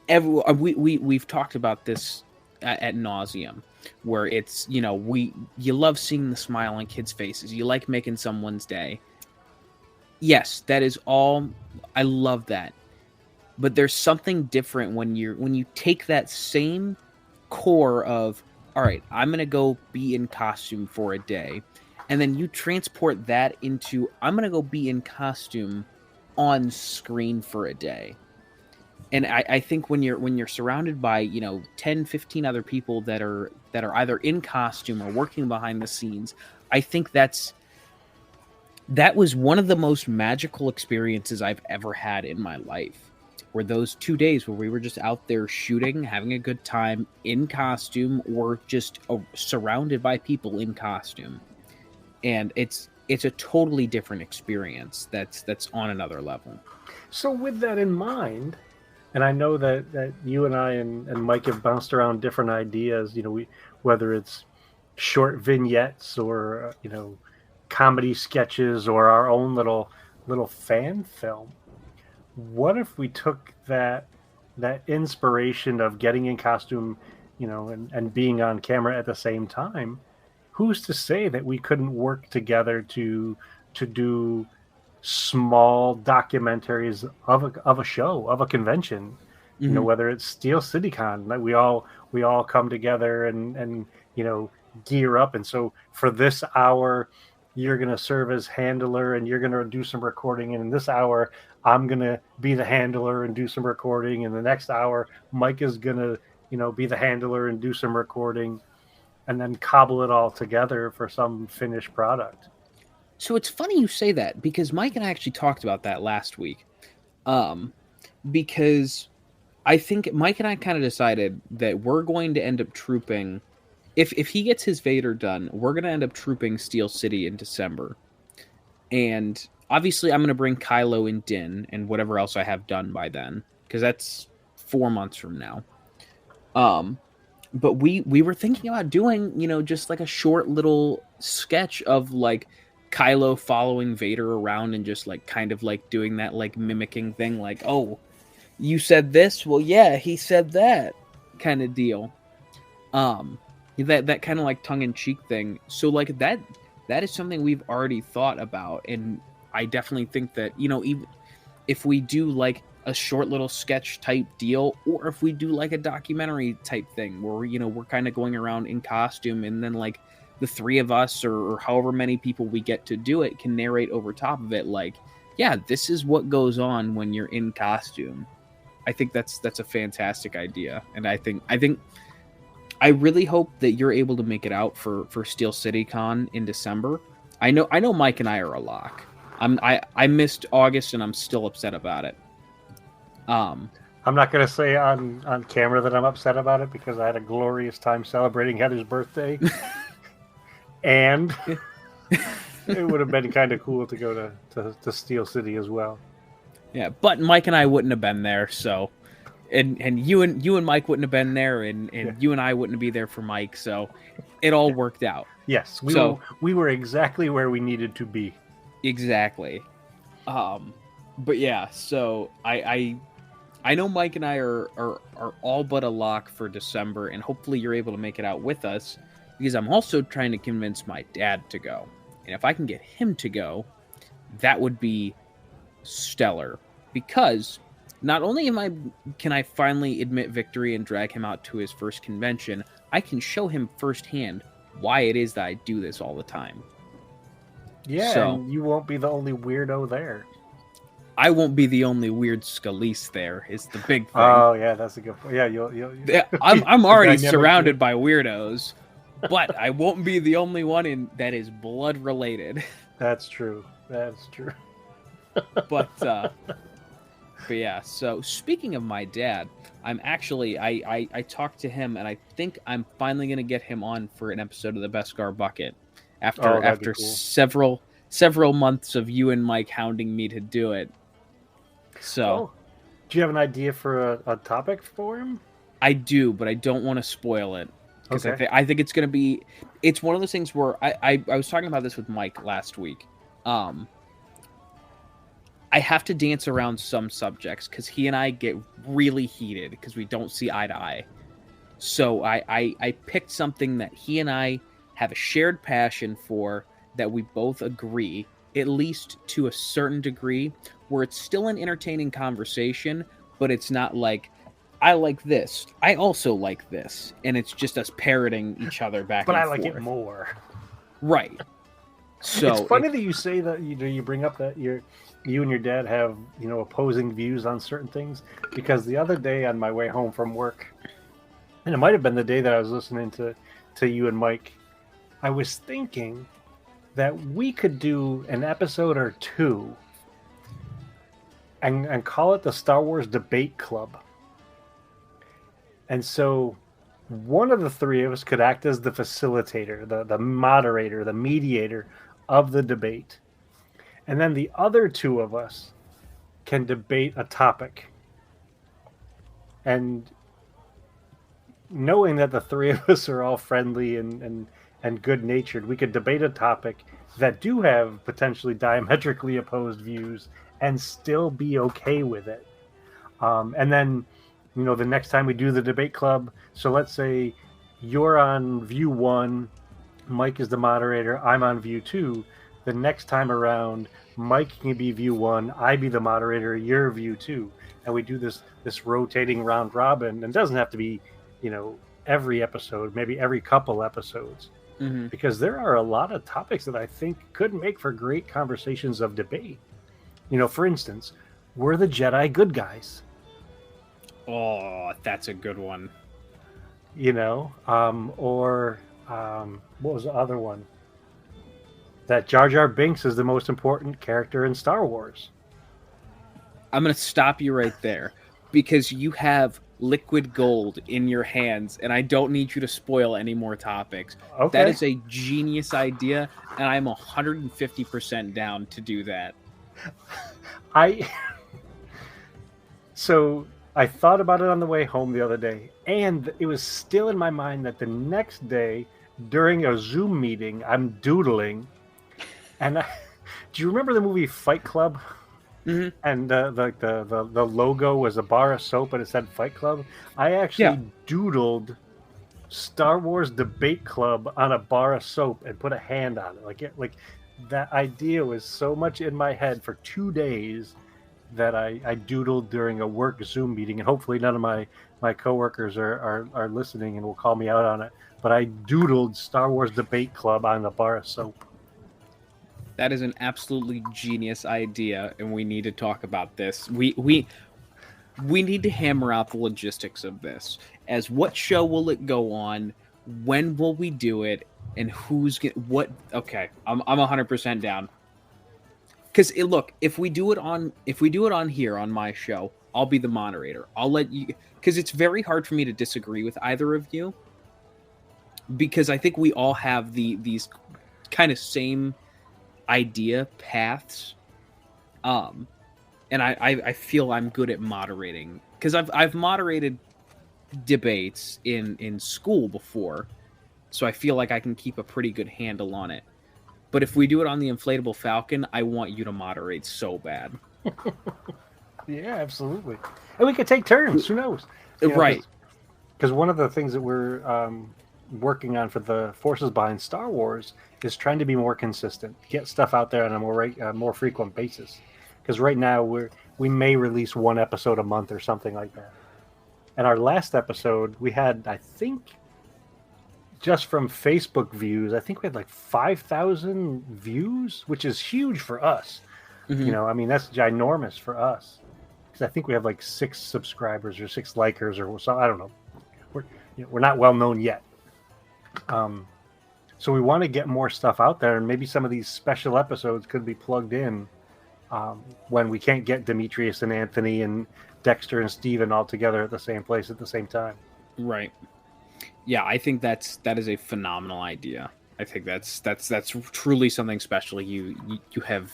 we've talked about this at nauseum, where it's you love seeing the smile on kids' faces, you like making someone's day. Yes, that is all. I love that. But there's something different when you take that same core of, all right, I'm going to go be in costume for a day, and then you transport that into, I'm going to go be in costume on screen for a day. And I think when you're surrounded by 10, 15 other people that are either in costume or working behind the scenes, I think that was one of the most magical experiences I've ever had in my life. Were those 2 days where we were just out there shooting, having a good time in costume, or just surrounded by people in costume. And it's a totally different experience that's on another level. So with that in mind, and I know that you and I and Mike have bounced around different ideas, whether it's short vignettes or comedy sketches or our own little fan film. What if we took that inspiration of getting in costume, and being on camera at the same time? Who's to say that we couldn't work together to do small documentaries of a show, of a convention? Mm-hmm. Whether it's Steel City Con, that we all come together and gear up. And so for this hour, you're going to serve as handler and you're going to do some recording. And in this hour, I'm going to be the handler and do some recording. And the next hour, Mike is going to, be the handler and do some recording, and then cobble it all together for some finished product. So it's funny you say that, because Mike and I actually talked about that last week. Because I think Mike and I kind of decided that we're going to end up trooping if he gets his Vader done, we're gonna end up trooping Steel City in December, and obviously I'm gonna bring Kylo and Din and whatever else I have done by then, because that's 4 months from now. But we were thinking about doing, just like a short little sketch of like Kylo following Vader around and just like kind of like doing that like mimicking thing, like, oh, you said this, well, yeah, he said that kind of deal. That kind of like tongue in cheek thing. So like that is something we've already thought about, and I definitely think that even if we do like a short little sketch type deal, or if we do like a documentary type thing where we're kind of going around in costume, and then like the three of us or however many people we get to do it can narrate over top of it, like, yeah, this is what goes on when you're in costume. I think that's a fantastic idea, and I really hope that you're able to make it out for Steel City Con in December. I know Mike and I are a lock. I missed August and I'm still upset about it. I'm not going to say on camera that I'm upset about it, because I had a glorious time celebrating Heather's birthday. And it would have been kind of cool to go to Steel City as well. Yeah, but Mike and I wouldn't have been there, so and you and Mike wouldn't have been there, and yeah, you and I wouldn't be there for Mike, so it all worked out. Yes, we were exactly where we needed to be. Exactly. But yeah, so I know Mike and I are all but a lock for December, and hopefully you're able to make it out with us, because I'm also trying to convince my dad to go. And if I can get him to go, that would be stellar, because not only can I finally admit victory and drag him out to his first convention, I can show him firsthand why it is that I do this all the time. Yeah, so, and you won't be the only weirdo there. I won't be the only weird Scalise there, is the big thing. Oh, yeah, that's a good point. Yeah, you'll I'm already surrounded by weirdos, but I won't be the only one that is blood related. That's true. That's true. But yeah, so speaking of my dad, I'm actually, I talked to him, and I think I'm finally going to get him on for an episode of the Beskar Bucket after cool. several months of you and Mike hounding me to do it. So, do you have an idea for a topic for him? I do, but I don't want to spoil it, because I think it's going to be, it's one of those things where I was talking about this with Mike last week. I have to dance around some subjects because he and I get really heated because we don't see eye to eye. So I picked something that he and I have a shared passion for, that we both agree, at least to a certain degree, where it's still an entertaining conversation, but it's not like, I like this, I also like this, and it's just us parroting each other back and forth. But I like it more. Right. So it's funny that you say that, you bring up that you and your dad have, opposing views on certain things, because the other day on my way home from work, and it might have been the day that I was listening to you and Mike, I was thinking that we could do an episode or two and call it the Star Wars Debate Club. And so one of the three of us could act as the facilitator, the moderator, the mediator of the debate. And then the other two of us can debate a topic. And knowing that the three of us are all friendly and good-natured, we could debate a topic that do have potentially diametrically opposed views and still be okay with it. And then, the next time we do the debate club, so let's say you're on view 1, Mike is the moderator, I'm on view 2. The next time around, Mike can be view 1, I be the moderator, you're view 2. And we do this rotating round robin. And it doesn't have to be, every episode, maybe every couple episodes. Mm-hmm. Because there are a lot of topics that I think could make for great conversations of debate. For instance, were the Jedi good guys? Oh, that's a good one. Or what was the other one? That Jar Jar Binks is the most important character in Star Wars. I'm going to stop you right there. because you have liquid gold in your hands, and I don't need you to spoil any more topics. That Okay. is a genius idea, and I'm 150% down to do that. I So I thought about it on the way home the other day, and it was still in my mind that the next day during a Zoom meeting, I'm doodling, and do you remember the movie Fight Club? Mhm. And the logo was a bar of soap and it said Fight Club. I Yeah. actually doodled Star Wars Debate Club on a bar of soap and put a hand on it. Like that idea was so much in my head for 2 days that I doodled during a work Zoom meeting, and hopefully none of my coworkers are listening and will call me out on it. But I doodled Star Wars Debate Club on the bar of soap. That is an absolutely genius idea, and we need to talk about this. We need to hammer out the logistics of this. As what show will it go on? When will we do it? And who's get what? Okay, I'm 100% down. Because look, if we do it on here on my show, I'll be the moderator. I'll let you, because it's very hard for me to disagree with either of you, because I think we all have these kind of same idea paths. And I feel I'm good at moderating, because I've moderated debates in school before, so I feel like I can keep a pretty good handle on it. But if we do it on the Inflatable Falcon, I want you to moderate so bad. Yeah, absolutely. And we could take turns. Who knows? Right. Because one of the things that we're working on for the forces behind Star Wars is trying to be more consistent, get stuff out there on a more frequent basis. Because right now we may release one episode a month or something like that. And our last episode, we had, I think, just from Facebook views, I think we had like 5,000 views, which is huge for us. Mhm. I mean, that's ginormous for us. Because I think we have like 6 subscribers or 6 likers or so. I don't know. We're not well known yet. So we want to get more stuff out there, and maybe some of these special episodes could be plugged in when we can't get Demetrius and Anthony and Dexter and Steven all together at the same place at the same time. Right. Yeah, I think that is a phenomenal idea. I think that's truly something special you have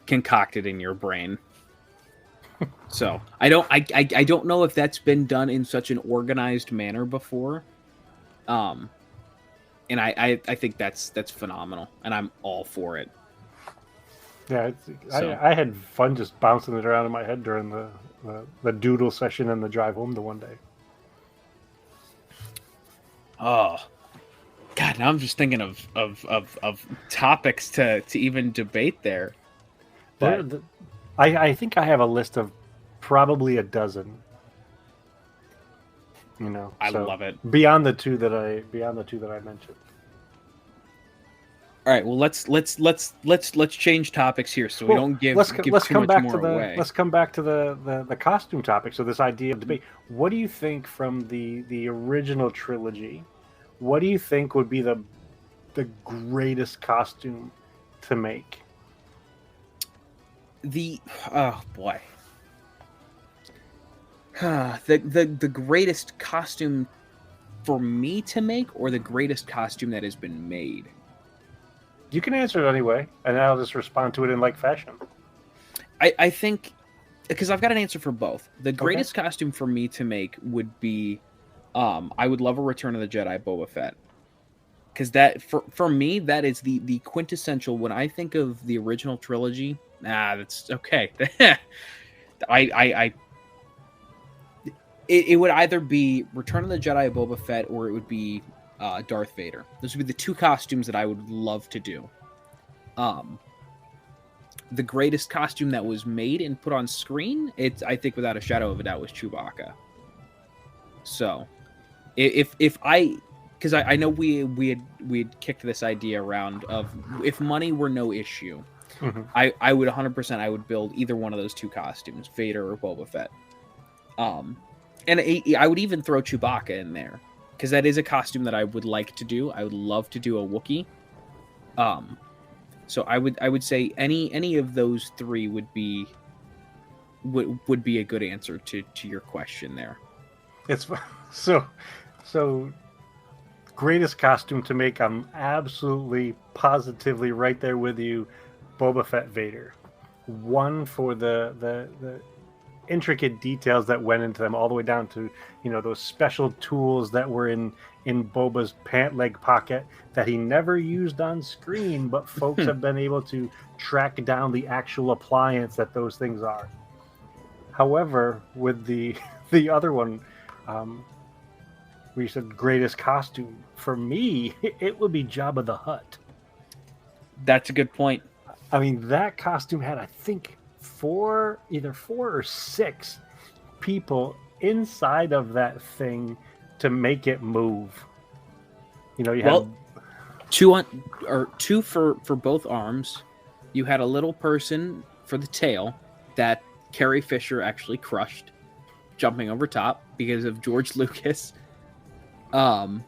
concocted in your brain. So I don't know if that's been done in such an organized manner before. And I think that's phenomenal, and I'm all for it. Yeah, I had fun just bouncing it around in my head during the doodle session and the drive home the one day. Oh, God! Now I'm just thinking of topics to even debate there. But I think I have a list of probably a dozen. I love it. Beyond the two that I mentioned. All right, well let's change topics here so we don't give too much more away. Let's come back to the costume topic. So this idea of debate. What do you think from the original trilogy? What do you think would be the greatest costume to make? Oh boy. The greatest costume for me to make, or the greatest costume that has been made? You can answer it anyway, and I'll just respond to it in like fashion. I think, because I've got an answer for both. The greatest costume for me to make would be, I would love a Return of the Jedi Boba Fett, because that for me that is the quintessential. When I think of the original trilogy, that's okay. It would either be Return of the Jedi Boba Fett, or it would be Darth Vader. Those would be the two costumes that I would love to do. The greatest costume that was made and put on screen, I think without a shadow of a doubt, was Chewbacca. So, because I know we had kicked this idea around of if money were no issue, mm-hmm. I would 100% I would build either one of those two costumes, Vader or Boba Fett. And I would even throw Chewbacca in there, because that is a costume that I would like to do. I would love to do a Wookiee. So I would say any of those three would be would be a good answer to your question there. It's so greatest costume to make. I'm absolutely positively right there with you. Boba Fett Vader. One for the intricate details that went into them, all the way down to those special tools that were in Boba's pant leg pocket that he never used on screen, but folks have been able to track down the actual appliance that those things are. However, with the other one, we said greatest costume, for me, it would be Jabba the Hutt. That's a good point. I mean, that costume had, I think, either four or six people inside of that thing to make it move. You had two for both arms. You had a little person for the tail that Carrie Fisher actually crushed, jumping over top because of George Lucas. And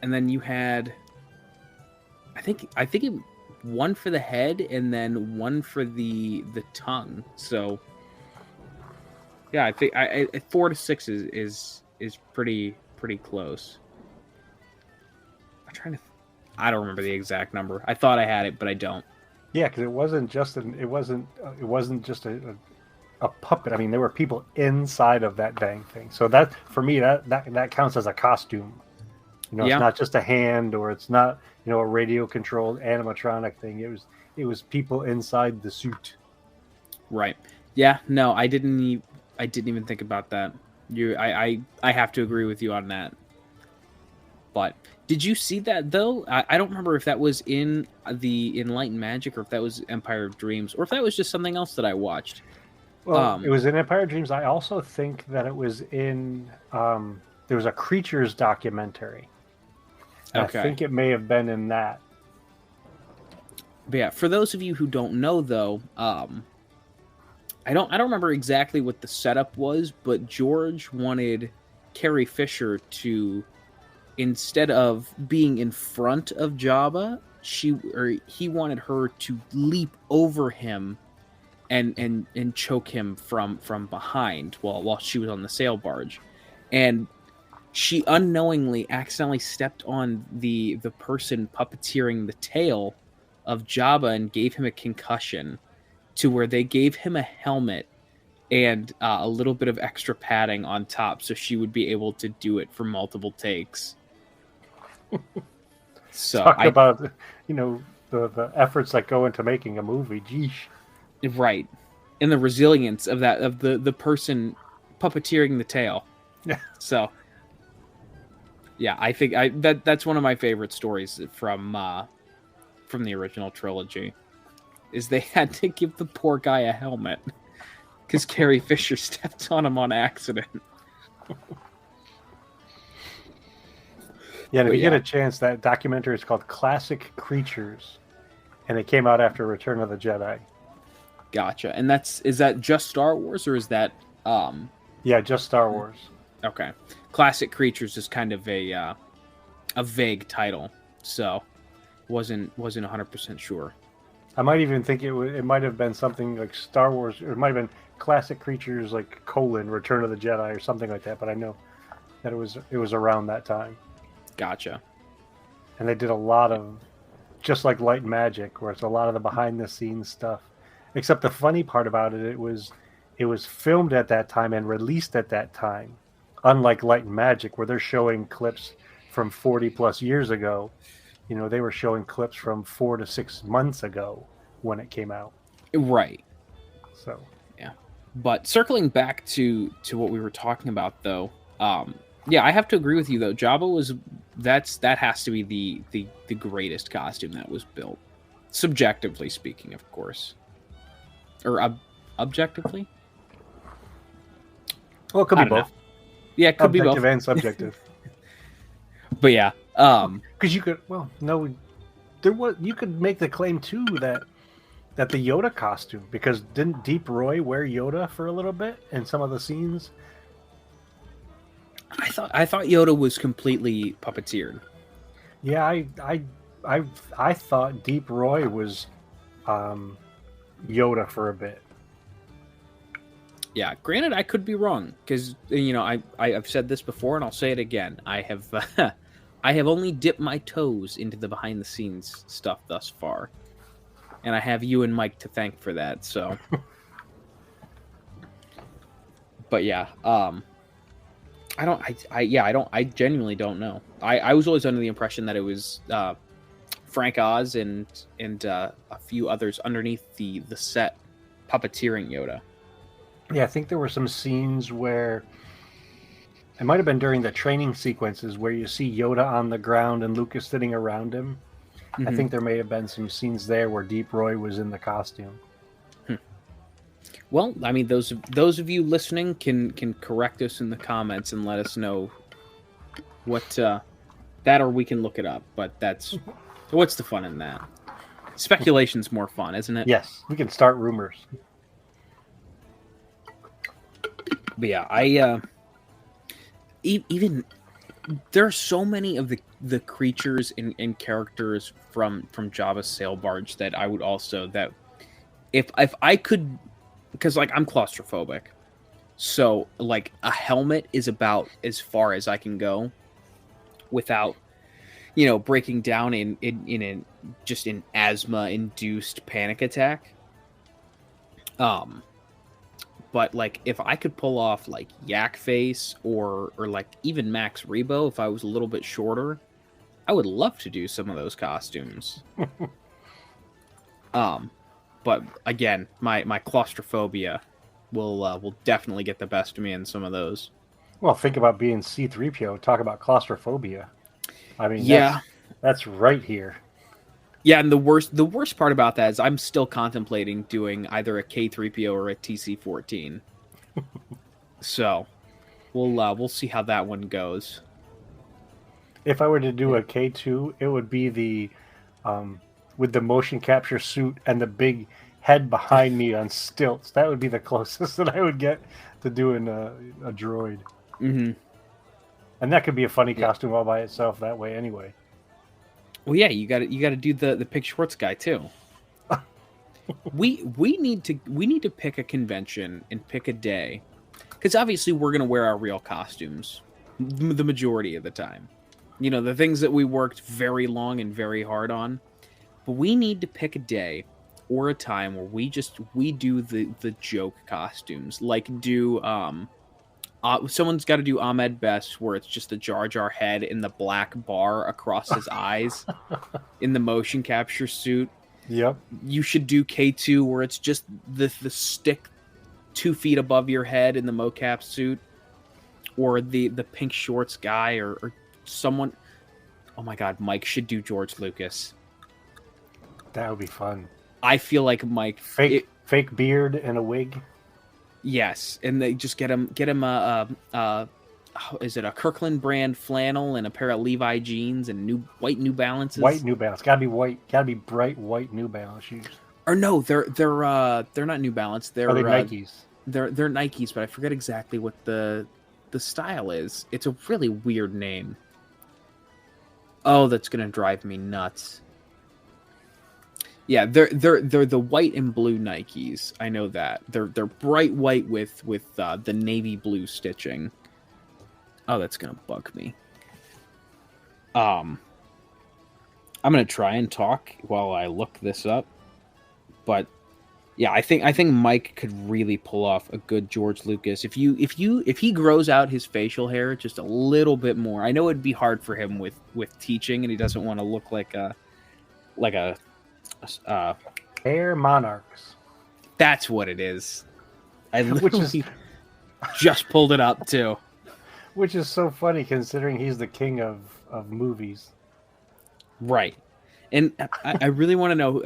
then you had, I think one for the head and then one for the tongue. So yeah, I think 4 to 6 is pretty close. I don't remember the exact number. I thought I had it, but I don't. Yeah, because it wasn't just a puppet. I mean, there were people inside of that dang thing. So that, for me, that counts as a costume. It's not just a hand, or it's not a radio controlled animatronic thing. It was people inside the suit. Right. Yeah. No, I didn't even think about that. I have to agree with you on that. But did you see that though? I don't remember if that was in the Enlightened Magic or if that was Empire of Dreams or if that was just something else that I watched. Well, it was in Empire of Dreams. I also think that it was in there was a Creatures documentary. Okay. I think it may have been in that. But yeah, for those of you who don't know though, I don't remember exactly what the setup was, but George wanted Carrie Fisher to, instead of being in front of Jabba, he wanted her to leap over him and choke him from behind while she was on the sail barge. And she unknowingly accidentally stepped on the person puppeteering the tail of Jabba and gave him a concussion, to where they gave him a helmet and a little bit of extra padding on top so she would be able to do it for multiple takes. So talk about the efforts that go into making a movie. Geesh. Right. And the resilience of the person puppeteering the tail. Yeah. So yeah, I think that's one of my favorite stories from the original trilogy, is they had to give the poor guy a helmet because Carrie Fisher stepped on him on accident. Yeah, if you get a chance, that documentary is called Classic Creatures, and it came out after Return of the Jedi. Gotcha. And is that just Star Wars, or is that Yeah, just Star Wars. Okay. Classic Creatures is kind of a vague title, so wasn't 100% sure. I might even think it might have been something like Star Wars, or it might have been Classic Creatures like Return of the Jedi or something like that, but I know that it was around that time. Gotcha. And they did a lot of, just like Light and Magic, where it's a lot of the behind the scenes stuff. Except the funny part about it, it was filmed at that time and released at that time. Unlike Light and Magic, where they're showing clips from 40 plus years ago, they were showing clips from 4 to 6 months ago when it came out. Right. So yeah. But circling back to what we were talking about, though, yeah, I have to agree with you though. Jabba that has to be the greatest costume that was built, subjectively speaking, of course, or objectively. Well, it could be both. Know. Yeah, it could be both. Objective and subjective. But yeah, because you could, you could make the claim too that the Yoda costume, because didn't Deep Roy wear Yoda for a little bit in some of the scenes? I thought Yoda was completely puppeteered. Yeah, I thought Deep Roy was Yoda for a bit. Yeah, granted, I could be wrong because I've said this before and I'll say it again. I have I have only dipped my toes into the behind the scenes stuff thus far, and I have you and Mike to thank for that. So, but yeah, I genuinely don't know. I was always under the impression that it was Frank Oz and a few others underneath the set puppeteering Yoda. Yeah, I think there were some scenes where it might have been during the training sequences where you see Yoda on the ground and Lucas sitting around him. I think there may have been some scenes there where Deep Roy was in the costume. Well, I mean, those of you listening can correct us in the comments and let us know what that, or we can look it up. But what's the fun in that? Speculation's more fun, isn't it? Yes, we can start rumors. But yeah, even there are so many of the creatures and characters from Jabba's sail barge that I would also, that if I could, because like I'm claustrophobic, so like a helmet is about as far as I can go without breaking down in just an asthma induced panic attack. But like if I could pull off like Yak Face or like even Max Rebo if I was a little bit shorter, I would love to do some of those costumes. But again, my claustrophobia will definitely get the best of me in some of those. Well, think about being C-3PO. Talk about claustrophobia. I mean, yeah, that's right here. Yeah, and the worst part about that is I'm still contemplating doing either a K3PO or a TC-14. So we'll see how that one goes. If I were to do a K2, it would be the with the motion capture suit and the big head behind me on stilts. That would be the closest that I would get to doing a droid. Mm-hmm. And that could be a funny costume all by itself that way anyway. Well, yeah, you got to do the Pig Schwartz guy too. we need to pick a convention and pick a day, because obviously we're gonna wear our real costumes the majority of the time. The things that we worked very long and very hard on. But we need to pick a day or a time where we do the joke costumes, like do someone's got to do Ahmed Best, where it's just a Jar Jar head in the black bar across his eyes in the motion capture suit. Yep. You should do K2, where it's just the stick 2 feet above your head in the mocap suit, or the pink shorts guy, or someone. Oh my God, Mike should do George Lucas. That would be fun. I feel like Mike fake beard and a wig. Yes, and they just get him is it a Kirkland brand flannel and a pair of Levi jeans and white New Balances? White New Balance. Gotta be white. Gotta be bright white New Balance shoes. Or no, they're not New Balance. They're Nikes. They're Nikes, but I forget exactly what the style is. It's a really weird name. Oh, that's gonna drive me nuts. Yeah, they're the white and blue Nikes. I know that. They're bright white with the navy blue stitching. Oh, that's gonna bug me. I'm gonna try and talk while I look this up. But yeah, I think Mike could really pull off a good George Lucas if he grows out his facial hair just a little bit more. I know it'd be hard for him with teaching, and he doesn't want to look like a Hair Monarchs. That's what it is. I literally just pulled it up too. Which is so funny considering he's the king of movies. Right. And I really want to know,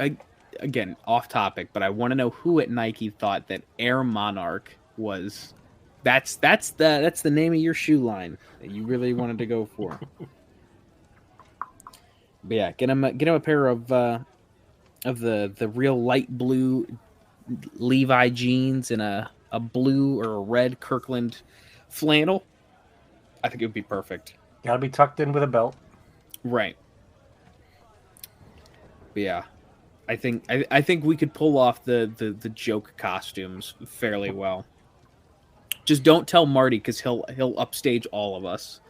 again, off topic, but I want to know who at Nike thought that Air Monarch was. That's the name of your shoe line that you really wanted to go for. But yeah, get him a pair of the real light blue Levi jeans and a blue or a red Kirkland flannel. I think it would be perfect. Gotta be tucked in with a belt. Right. But yeah. I think we could pull off the joke costumes fairly well. Just don't tell Marty because he'll upstage all of us.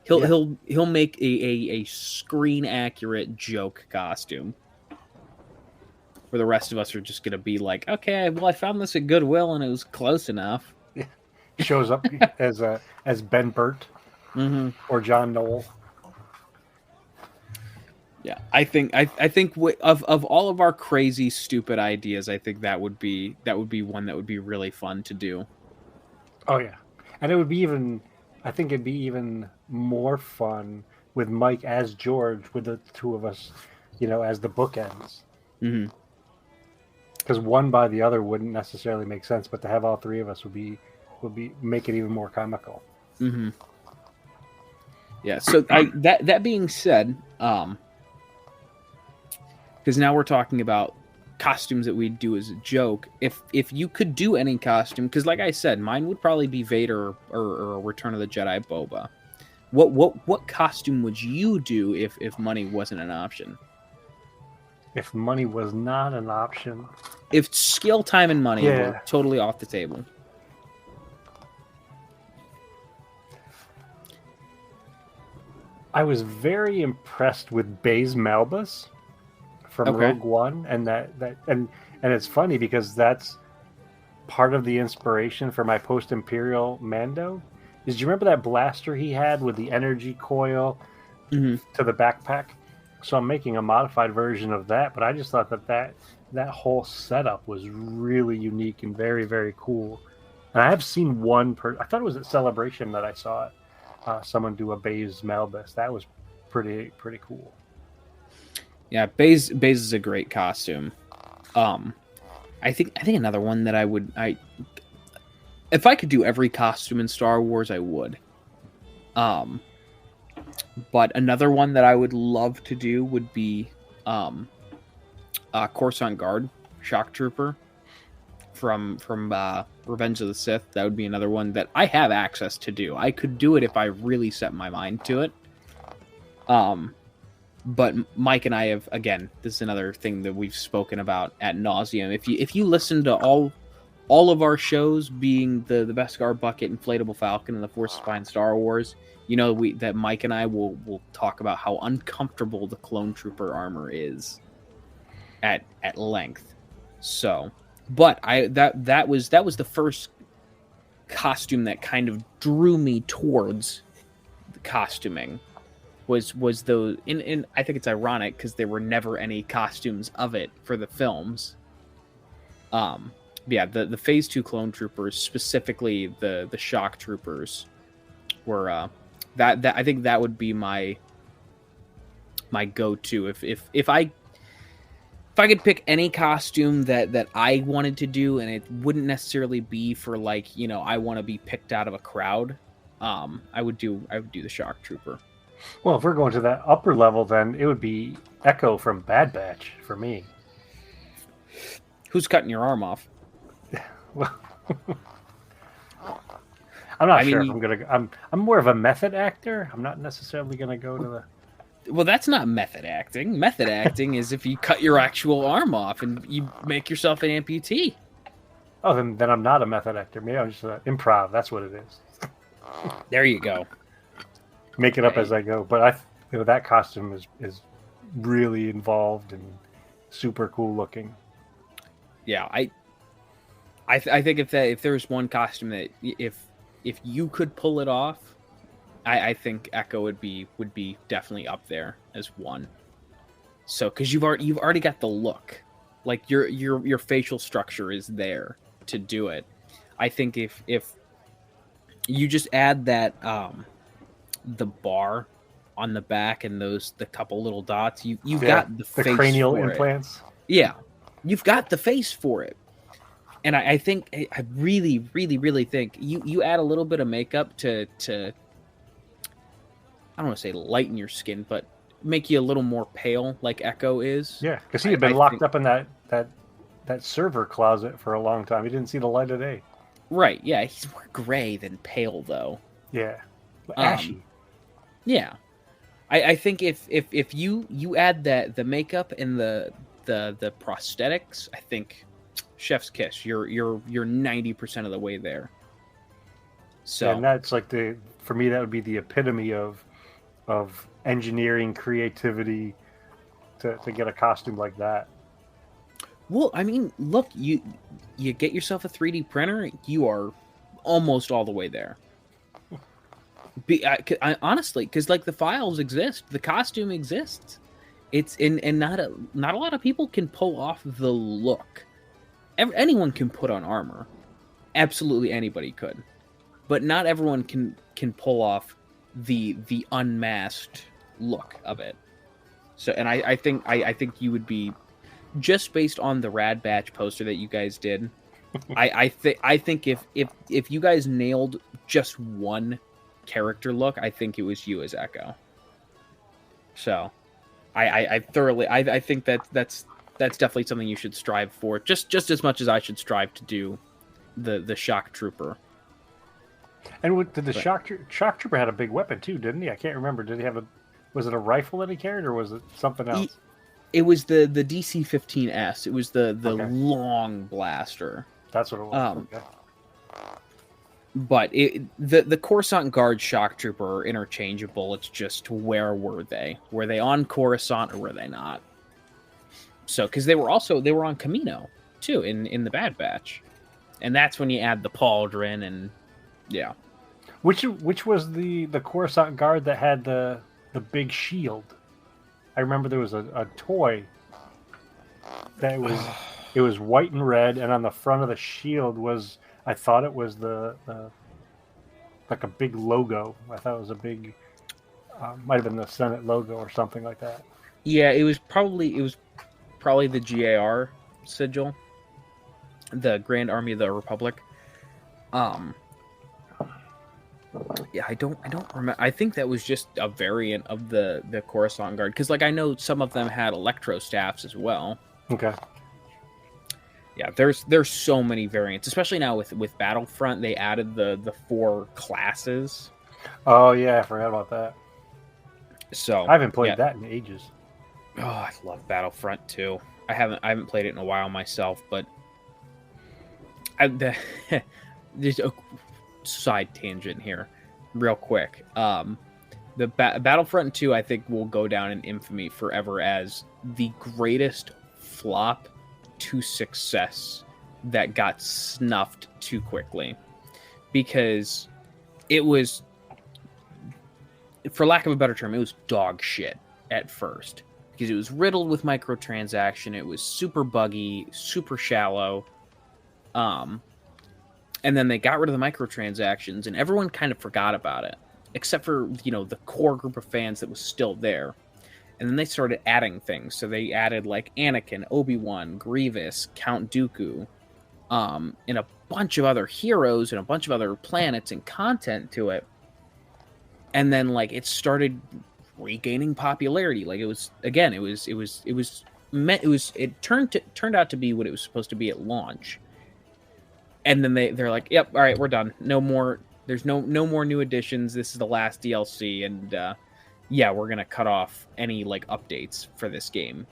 He'll make a screen accurate joke costume. Where the rest of us are just gonna be like, okay, well, I found this at Goodwill and it was close enough. Yeah. Shows up as Ben Burt or John Knoll. Yeah, I think of all of our crazy, stupid ideas, I think that would be one that would be really fun to do. Oh yeah, and it would be I think it'd be even more fun with Mike as George, with the two of us, as the bookends. Mm-hmm. Because one by the other wouldn't necessarily make sense, but to have all three of us would make it even more comical. Mm-hmm. Yeah. So that being said, because now we're talking about costumes that we'd do as a joke. If you could do any costume, because like I said, mine would probably be Vader or Return of the Jedi Boba. What costume would you do if money wasn't an option? If money was not an option, if skill, time, and money were totally off the table. I was very impressed with Baze Malbus from Rogue One, and and it's funny because that's part of the inspiration for my post-Imperial Mando. Do you remember that blaster he had with the energy coil to the backpack? So I'm making a modified version of that, but I just thought that whole setup was really unique and very, very cool. And I have seen I thought it was at Celebration that I saw it. Someone do a Baze Malbus. That was pretty cool. Yeah, Baze is a great costume. I think another one that if I could do every costume in Star Wars, I would. But another one that I would love to do would be Coruscant Guard, Shock Trooper from Revenge of the Sith. That would be another one that I have access to do. I could do it if I really set my mind to it. But Mike and I have, again, this is another thing that we've spoken about ad nauseum. If you listen to all of our shows, being the Beskar Bucket, Inflatable Falcon, and the Force Spine Star Wars, that Mike and I will talk about how uncomfortable the Clone Trooper armor is at length. So, but that was the first costume that kind of drew me towards the costuming. Was those, and I think it's ironic because there were never any costumes of it for the films. Yeah, the Phase 2 Clone Troopers, specifically the Shock Troopers, were that I think that would be my go-to if I could pick any costume that I wanted to do, and it wouldn't necessarily be for I want to be picked out of a crowd. I would do the Shock Trooper. Well, if we're going to that upper level, then it would be Echo from Bad Batch for me. Who's cutting your arm off? Well, I'm not sure if I'm gonna. I'm more of a method actor. I'm not necessarily gonna go to the. Well, that's not method acting. Method acting is if you cut your actual arm off and you make yourself an amputee. Oh, then I'm not a method actor. Maybe I'm just improv. That's what it is. There you go. Make it up as I go. But that costume is really involved and super cool looking. Yeah, I think if there's one costume that if you could pull it off, I think Echo would be definitely up there as one. So because you've already got the look, like your facial structure is there to do it. I think if you just add that the bar on the back and the couple little dots, you've got the face cranial for implants. Yeah, you've got the face for it. And I think I really, really, really think you add a little bit of makeup to I don't want to say lighten your skin, but make you a little more pale, like Echo is. Yeah, because he had been locked up in that server closet for a long time. He didn't see the light of day. Right. Yeah, he's more gray than pale, though. Yeah, ashy. Yeah, I think if you add the makeup and the prosthetics, I think chef's kiss. You're 90% of the way there. So and that's like for me that would be the epitome of engineering creativity to get a costume like that. well, I mean, look, you get yourself a 3D printer, you are almost all the way there. Honestly, because like the files exist, the costume exists. It's and not a lot of people can pull off the look. Anyone can put on armor, absolutely anybody could, but not everyone can pull off the unmasked look of it. So, and I think you would be, just based on the Rad Batch poster that you guys did. I think if you guys nailed just one character look, I think it was you as Echo. So, I thoroughly I think that's definitely something you should strive for, just as much as I should strive to do the shock trooper. And did the shock trooper had a big weapon too, didn't he? I can't remember. Did he have was it a rifle that he carried, or was it something else? It was the DC-15S. It was the Okay. long blaster. That's what it was. Okay. But the Coruscant Guard shock trooper are interchangeable. It's just, where were they? Were they on Coruscant or were they not? So, because they were on Kamino too in the Bad Batch, and that's when you add the pauldron and yeah. Which was the Coruscant Guard that had the big shield? I remember there was a toy that was white and red, and on the front of the shield was, I thought it was the like a big logo. I thought it was a big, might have been the Senate logo or something like that. Yeah, it was probably the GAR sigil, the Grand Army of the Republic. Yeah, I don't remember. I think that was just a variant of the Coruscant Guard, because like I know some of them had electro staffs as well. Okay. Yeah, there's so many variants, especially now with Battlefront. They added the 4 classes. Oh yeah, I forgot about that. So I haven't played that in ages. Oh, I love Battlefront 2. I haven't played it in a while myself, but there's a side tangent here, real quick. The Battlefront 2, I think, will go down in infamy forever as the greatest flop to success that got snuffed too quickly, because it was, for lack of a better term, it was dog shit at first, because it was riddled with microtransaction. It was super buggy, super shallow. And then they got rid of the microtransactions, and everyone kind of forgot about it, except for, the core group of fans that was still there. And then they started adding things. So they added like Anakin, Obi-Wan, Grievous, Count Dooku, and a bunch of other heroes and a bunch of other planets and content to it. And then like it started regaining popularity. Like it turned out to be what it was supposed to be at launch. And then they're like, yep, all right, we're done. No more. There's no more new additions. This is the last DLC, and we're gonna cut off any like updates for this game.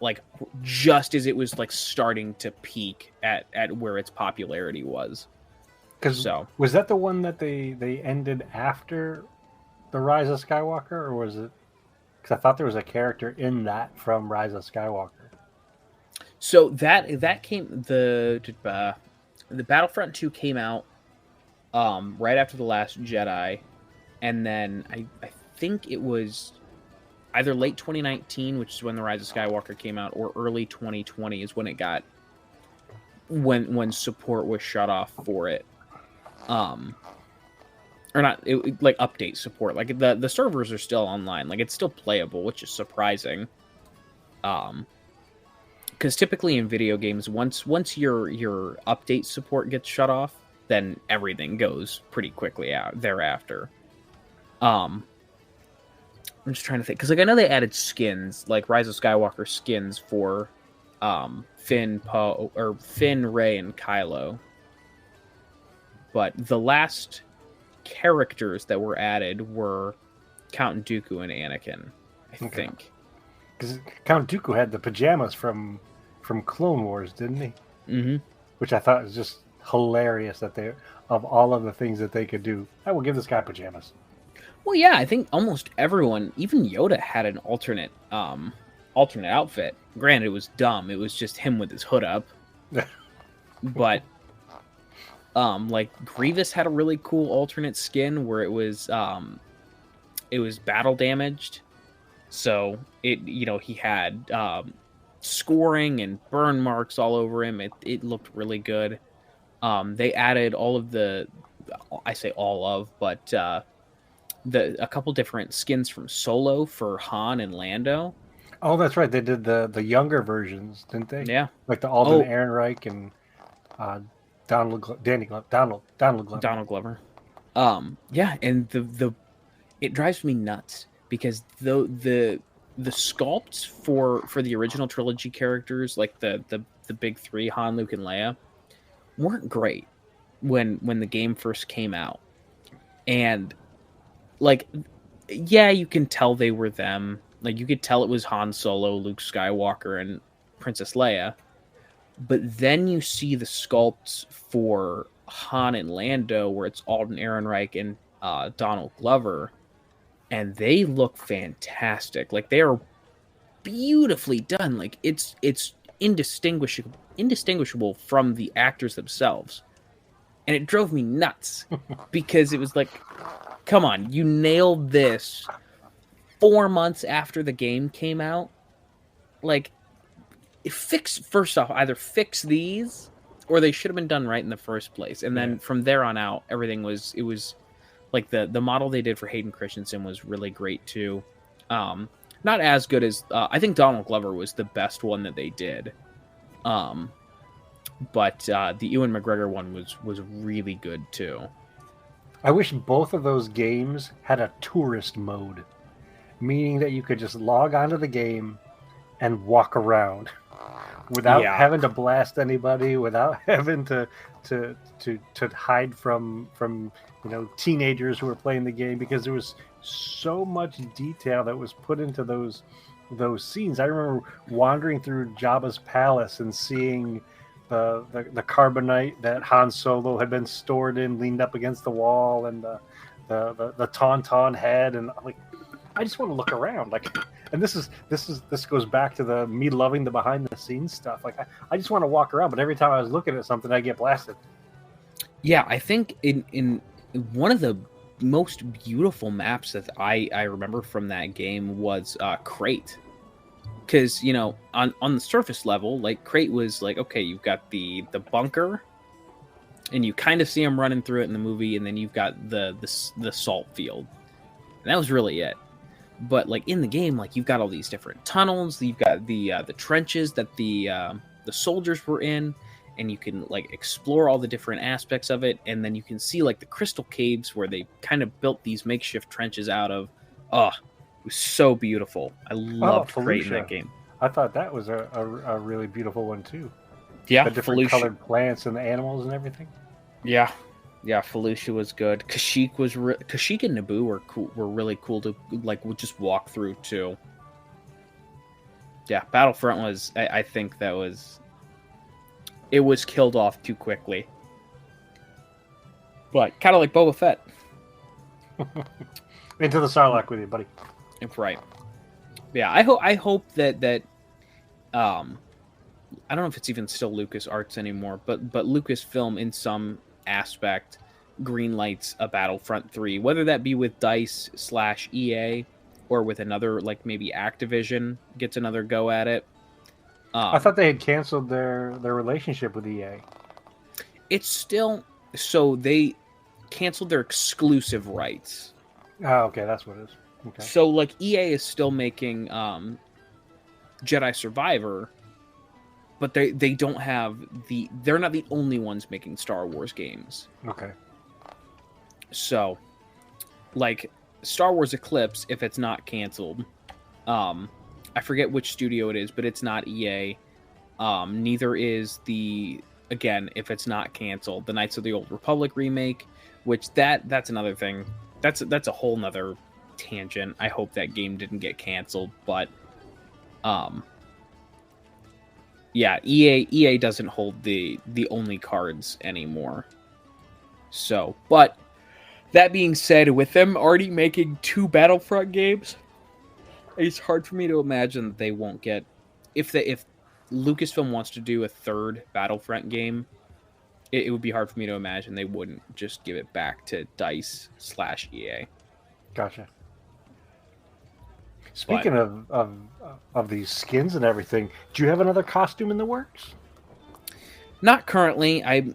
Like just as it was like starting to peak at where its popularity was. Was that the one that they ended after the Rise of Skywalker, or was it? Because I thought there was a character in that from Rise of Skywalker. So that came the Battlefront 2 came out right after The Last Jedi, and then I think it was either late 2019, which is when The Rise of Skywalker came out, or early 2020 is when it got when support was shut off for it. Or not, like update support. Like the servers are still online. Like it's still playable, which is surprising. Because typically in video games, once your update support gets shut off, then everything goes pretty quickly out thereafter. I'm just trying to think, because like I know they added skins, like Rise of Skywalker skins for Finn, Rey, and Kylo. But the last characters that were added were Count Dooku and Anakin, I think. Because Count Dooku had the pajamas from Clone Wars, didn't he? Mm-hmm. Which I thought was just hilarious that they... of all of the things that they could do. I will give this guy pajamas. Well, yeah, I think almost everyone, even Yoda, had an alternate outfit. Granted, it was dumb. It was just him with his hood up. But like Grievous had a really cool alternate skin where it was battle damaged. So he had scoring and burn marks all over him. It looked really good. They added all of I say all of, but a couple different skins from Solo for Han and Lando. Oh, that's right. They did the younger versions, didn't they? Yeah, Like the Alden Ehrenreich and Donald Glover. Yeah, and it drives me nuts because the sculpts for the original trilogy characters, like the big three, Han, Luke, and Leia, weren't great when the game first came out. And like, yeah, you can tell they were them. Like, you could tell it was Han Solo, Luke Skywalker, and Princess Leia. But then you see the sculpts for Han and Lando, where it's Alden Ehrenreich and Donald Glover, and they look fantastic. Like, they are beautifully done. Like, it's indistinguishable from the actors themselves. And it drove me nuts because it was like, come on, you nailed this 4 months after the game came out. Like, first off, either fix these or they should have been done right in the first place. And then from there on out, everything was like the model they did for Hayden Christensen was really great too. Not as good as I think Donald Glover was the best one that they did. But the Ewan McGregor one was really good too. I wish both of those games had a tourist mode, meaning that you could just log onto the game and walk around without having to blast anybody, without having to hide from teenagers who were playing the game, because there was so much detail that was put into those scenes. I remember wandering through Jabba's palace and seeing the carbonite that Han Solo had been stored in leaned up against the wall, and the tauntaun head, and like, I just want to look around, like, and this goes back to the me loving the behind the scenes stuff. Like, I just want to walk around, but every time I was looking at something, I get blasted. Yeah, I think in one of the most beautiful maps that I remember from that game was Crate. Because, on the surface level, like, Crate was like, okay, you've got the bunker, and you kind of see him running through it in the movie, and then you've got the salt field. And that was really it. But, like, in the game, like, you've got all these different tunnels, you've got the trenches that the soldiers were in, and you can, like, explore all the different aspects of it, and then you can see, like, the crystal caves where they kind of built these makeshift trenches out of. Oh, it was so beautiful. I loved creating that game. I thought that was a really beautiful one too. Yeah, the different colored plants and the animals and everything. Yeah, Felucia was good. Kashyyyk and Naboo were really cool to, like, just walk through too. Yeah, Battlefront was. I think that was. It was killed off too quickly, but kind of like Boba Fett. Into the Sarlacc with you, buddy. Right. Yeah, I hope that I don't know if it's even still LucasArts anymore, but Lucasfilm in some aspect greenlights a Battlefront 3, whether that be with DICE/EA or with another, like maybe Activision gets another go at it. I thought they had canceled their relationship with EA. It's still, so they canceled their exclusive rights. Oh, okay, that's what it is. Okay. So, like, EA is still making Jedi Survivor, but they don't have they're not the only ones making Star Wars games. Okay. So, like, Star Wars Eclipse, if it's not canceled, I forget which studio it is, but it's not EA. Neither is again, if it's not canceled, the Knights of the Old Republic remake, which that's another thing. That's a whole nother tangent. I hope that game didn't get canceled, but yeah, EA doesn't hold the only cards anymore. So, but that being said, with them already making 2 Battlefront games, it's hard for me to imagine that they won't get if Lucasfilm wants to do a 3rd Battlefront game. It would be hard for me to imagine they wouldn't just give it back to DICE/EA. Gotcha. Speaking of these skins and everything, do you have another costume in the works? Not currently. I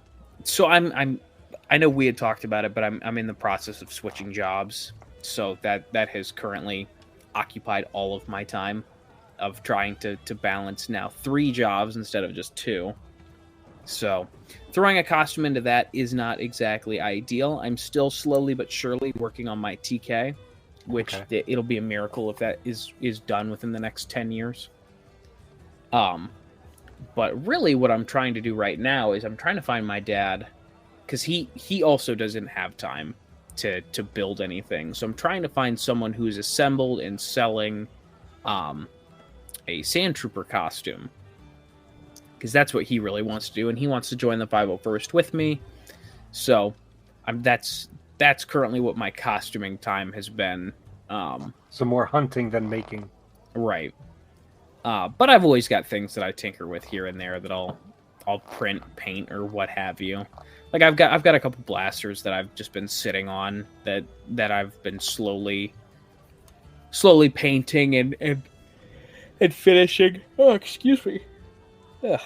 know we had talked about it, but I'm in the process of switching jobs, so that has currently occupied all of my time of trying to balance now 3 jobs instead of just 2. So throwing a costume into that is not exactly ideal. I'm still slowly but surely working on my TK, which it'll be a miracle if that is done within the next 10 years. But really what I'm trying to do right now is I'm trying to find my dad, because he also doesn't have time to build anything. So I'm trying to find someone who's assembled and selling a Sand Trooper costume, because that's what he really wants to do, and he wants to join the 501st with me. So that's currently what my costuming time has been. So more hunting than making. Right. But I've always got things that I tinker with here and there that I'll print, paint, or what have you. Like I've got a couple blasters that I've just been sitting on that I've been slowly painting and finishing. Oh, excuse me. Ugh.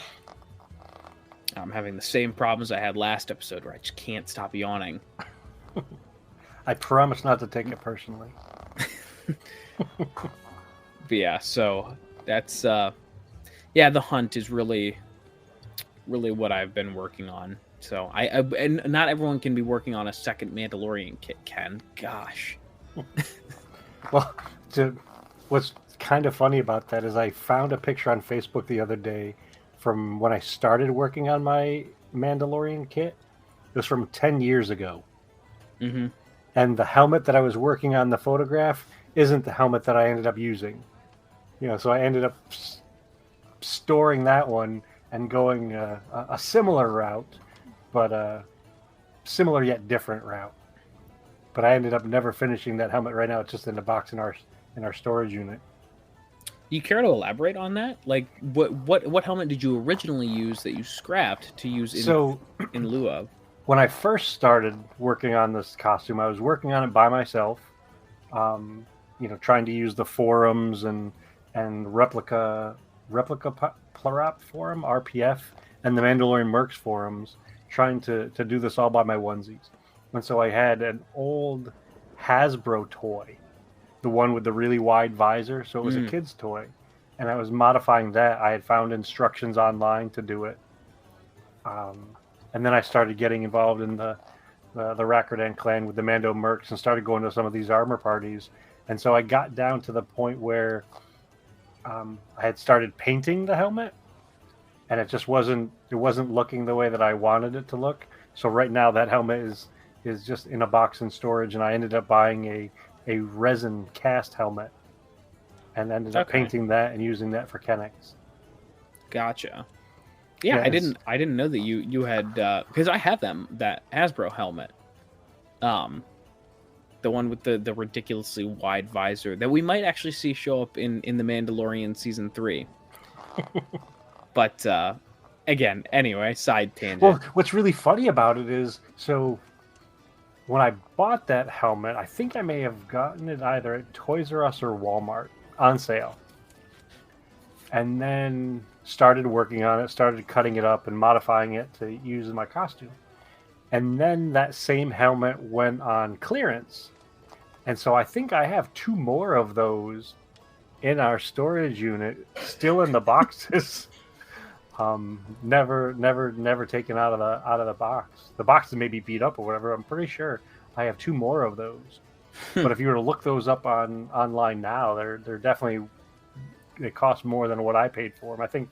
I'm having the same problems I had last episode where I just can't stop yawning. I promise not to take it personally. But yeah, so that's the hunt is really what I've been working on. So and not everyone can be working on a second Mandalorian kit, Ken. Gosh. Well, what's kind of funny about that is I found a picture on Facebook the other day from when I started working on my Mandalorian kit. It was from 10 years ago. Mm-hmm. And the helmet that I was working on, the photograph, isn't the helmet that I ended up using. So I ended up storing that one and going a similar route, but a similar yet different route. But I ended up never finishing that helmet. Right now it's just in the box in our storage unit. Do you care to elaborate on that? Like, what helmet did you originally use that you scrapped to use in lieu of? When I first started working on this costume, I was working on it by myself, trying to use the forums and Replica Plurap forum, RPF, and the Mandalorian Mercs forums, trying to do this all by my onesies. And so I had an old Hasbro toy, the one with the really wide visor, so it was a kid's toy. And I was modifying that. I had found instructions online to do it. And then I started getting involved in the Rakhardan clan with the Mando Mercs and started going to some of these armor parties. And so I got down to the point where I had started painting the helmet, and it wasn't looking the way that I wanted it to look. So right now that helmet is just in a box in storage, and I ended up buying a resin cast helmet and ended up painting that and using that for Kennex. Gotcha. Yeah, I didn't know that you had, because I have that Hasbro helmet, the one with the ridiculously wide visor that we might actually see show up in the Mandalorian season 3. But again, anyway, side tangent. Well, what's really funny about it is, so when I bought that helmet, I think I may have gotten it either at Toys R Us or Walmart on sale, and then started working on it, started cutting it up and modifying it to use in my costume. And then that same helmet went on clearance. And so I think I have 2 more of those in our storage unit, still in the boxes. Never taken out of the box. The box is maybe beat up or whatever. I'm pretty sure I have 2 more of those. But if you were to look those up online now, they're definitely, they cost more than what I paid for them. I think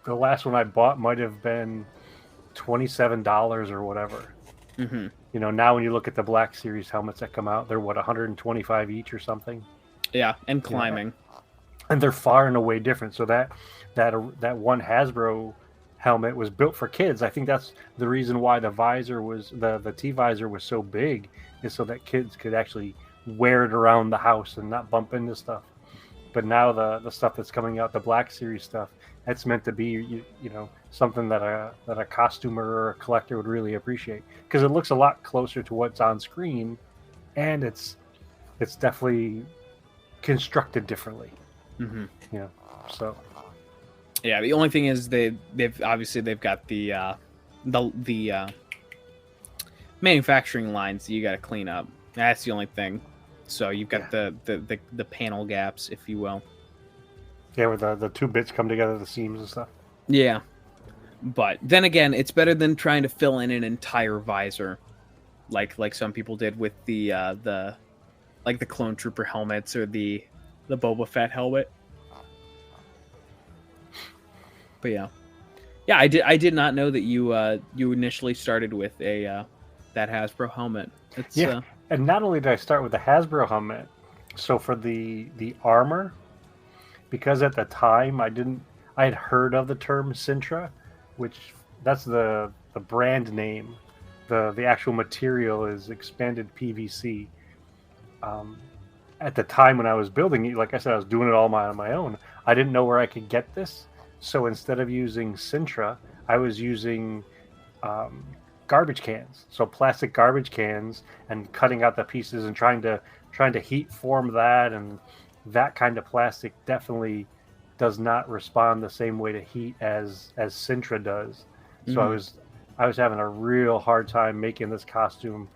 the last one I bought might have been $27 or whatever. Mm-hmm. Now when you look at the Black Series helmets that come out, they're what, $125 each or something. Yeah, and climbing. And they're far and away different. So that one Hasbro helmet was built for kids. I think that's the reason why the visor was the T visor was so big, is so that kids could actually wear it around the house and not bump into stuff. But now the stuff that's coming out, the Black Series stuff, that's meant to be you know, something that a costumer or a collector would really appreciate, because it looks a lot closer to what's on screen, and it's definitely constructed differently. Mm-hmm. You know, so yeah. The only thing is they've got the manufacturing lines that you got to clean up. That's the only thing. So you've got the panel gaps, if you will. Yeah, where the two bits come together, the seams and stuff. Yeah. But then again, it's better than trying to fill in an entire visor, like some people did with the clone trooper helmets or the Boba Fett helmet. But yeah, I did not know that you initially started with that Hasbro helmet. It's, and not only did I start with the Hasbro helmet, so for the armor, because at the time I had heard of the term Sintra, which that's the brand name. The actual material is expanded PVC. At the time when I was building it, like I said, I was doing it all on my own. I didn't know where I could get this, so instead of using Sintra, I was using garbage cans, so plastic garbage cans, and cutting out the pieces and trying to heat form that, and that kind of plastic definitely does not respond the same way to heat as Sintra does. So I was having a real hard time making this costume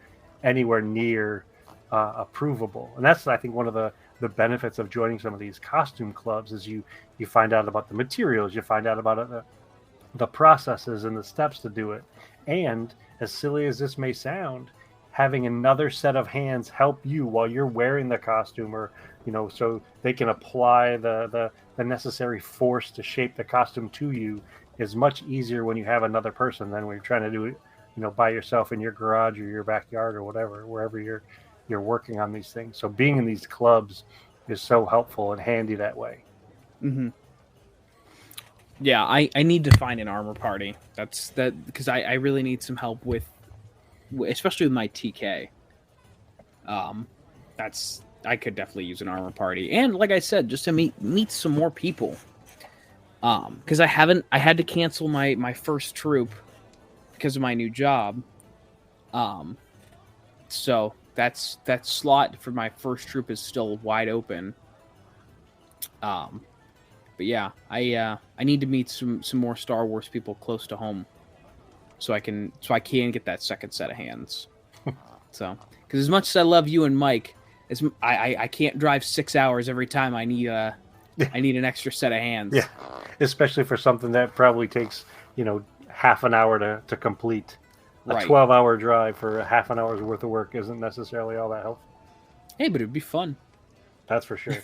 anywhere near approvable, and that's, I think, one of the benefits of joining some of these costume clubs is you find out about the materials, you find out about the processes and the steps to do it. And as silly as this may sound, having another set of hands help you while you're wearing the costume, or you know, so they can apply the necessary force to shape the costume to you, is much easier when you have another person than when you're trying to do it, you know, by yourself in your garage or your backyard or whatever, wherever you're working on these things. So being in these clubs is so helpful and handy that way. Mm-hmm. Yeah, I need to find an armor party. That's because I really need some help with, especially with my TK. I could definitely use an armor party, and like I said, just to meet some more people. Because I had to cancel my first troop because of my new job. So that slot for my first troop is still wide open. But yeah, I need to meet some more Star Wars people close to home, so I can get that second set of hands. So, because as much as I love you and Mike, I can't drive 6 hours every time I need an extra set of hands. Yeah, especially for something that probably takes, you know, half an hour to complete. A 12-hour drive for a half an hour's worth of work isn't necessarily all that helpful. Hey, but it'd be fun. That's for sure.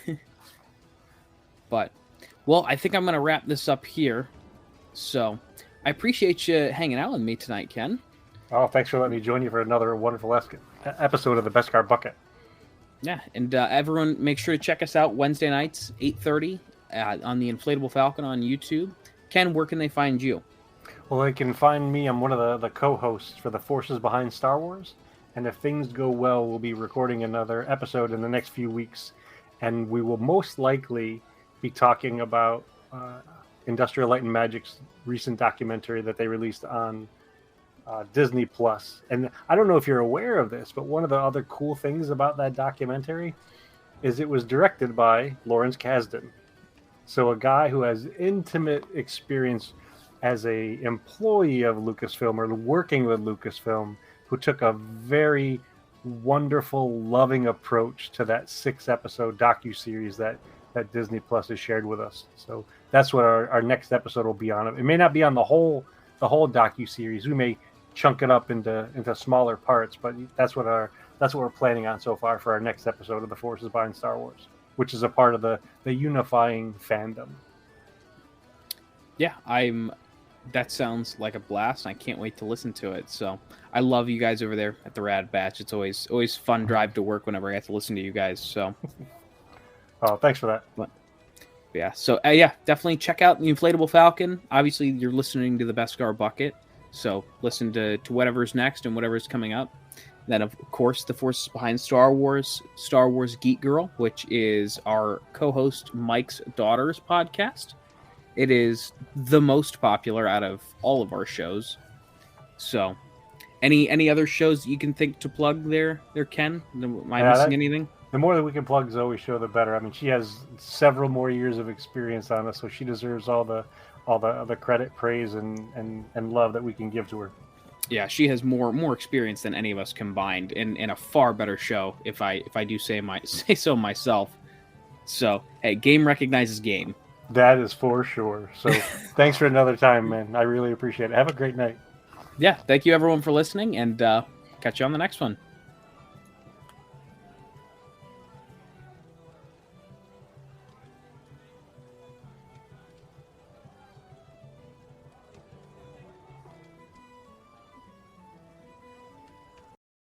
But, well, I think I'm going to wrap this up here. So, I appreciate you hanging out with me tonight, Ken. Oh, thanks for letting me join you for another wonderful episode of the Beskar Bucket. Yeah, and everyone, make sure to check us out Wednesday nights, 8:30, on the Inflatable Falcon on YouTube. Ken, where can they find you? Well, they can find me. I'm one of the co-hosts for the Forces Behind Star Wars. And if things go well, we'll be recording another episode in the next few weeks. And we will most likely be talking about Industrial Light and Magic's recent documentary that they released on Disney Plus. And I don't know if you're aware of this, but one of the other cool things about that documentary is it was directed by Lawrence Kasdan. So a guy who has intimate experience as a employee of Lucasfilm or working with Lucasfilm, who took a very wonderful, loving approach to that 6-episode docuseries that Disney Plus has shared with us. So that's what our next episode will be on. It may not be on the whole docuseries. We may chunk it up into smaller parts, but that's what we're planning on so far for our next episode of The Forces Behind Star Wars, which is a part of the unifying fandom. Yeah, that sounds like a blast, and I can't wait to listen to it. So I love you guys over there at the Rad Batch. It's always fun drive to work whenever I get to listen to you guys. So oh, thanks for that. But Yeah. So yeah, definitely check out the Inflatable Falcon. Obviously, you're listening to the Beskar Bucket, so listen to whatever's next and whatever's coming up. Then, of course, the forces behind Star Wars Geek Girl, which is our co-host Mike's daughter's podcast. It is the most popular out of all of our shows. So, any other shows that you can think to plug there, Ken? Am I missing anything? The more that we can plug Zoe's show, the better. I mean, she has several more years of experience on us, so she deserves all the credit, praise, and love that we can give to her. Yeah, she has more experience than any of us combined, in a far better show, if I do say so myself. So, hey, game recognizes game. That is for sure. So, thanks for another time, man. I really appreciate it. Have a great night. Yeah, thank you everyone for listening, and catch you on the next one.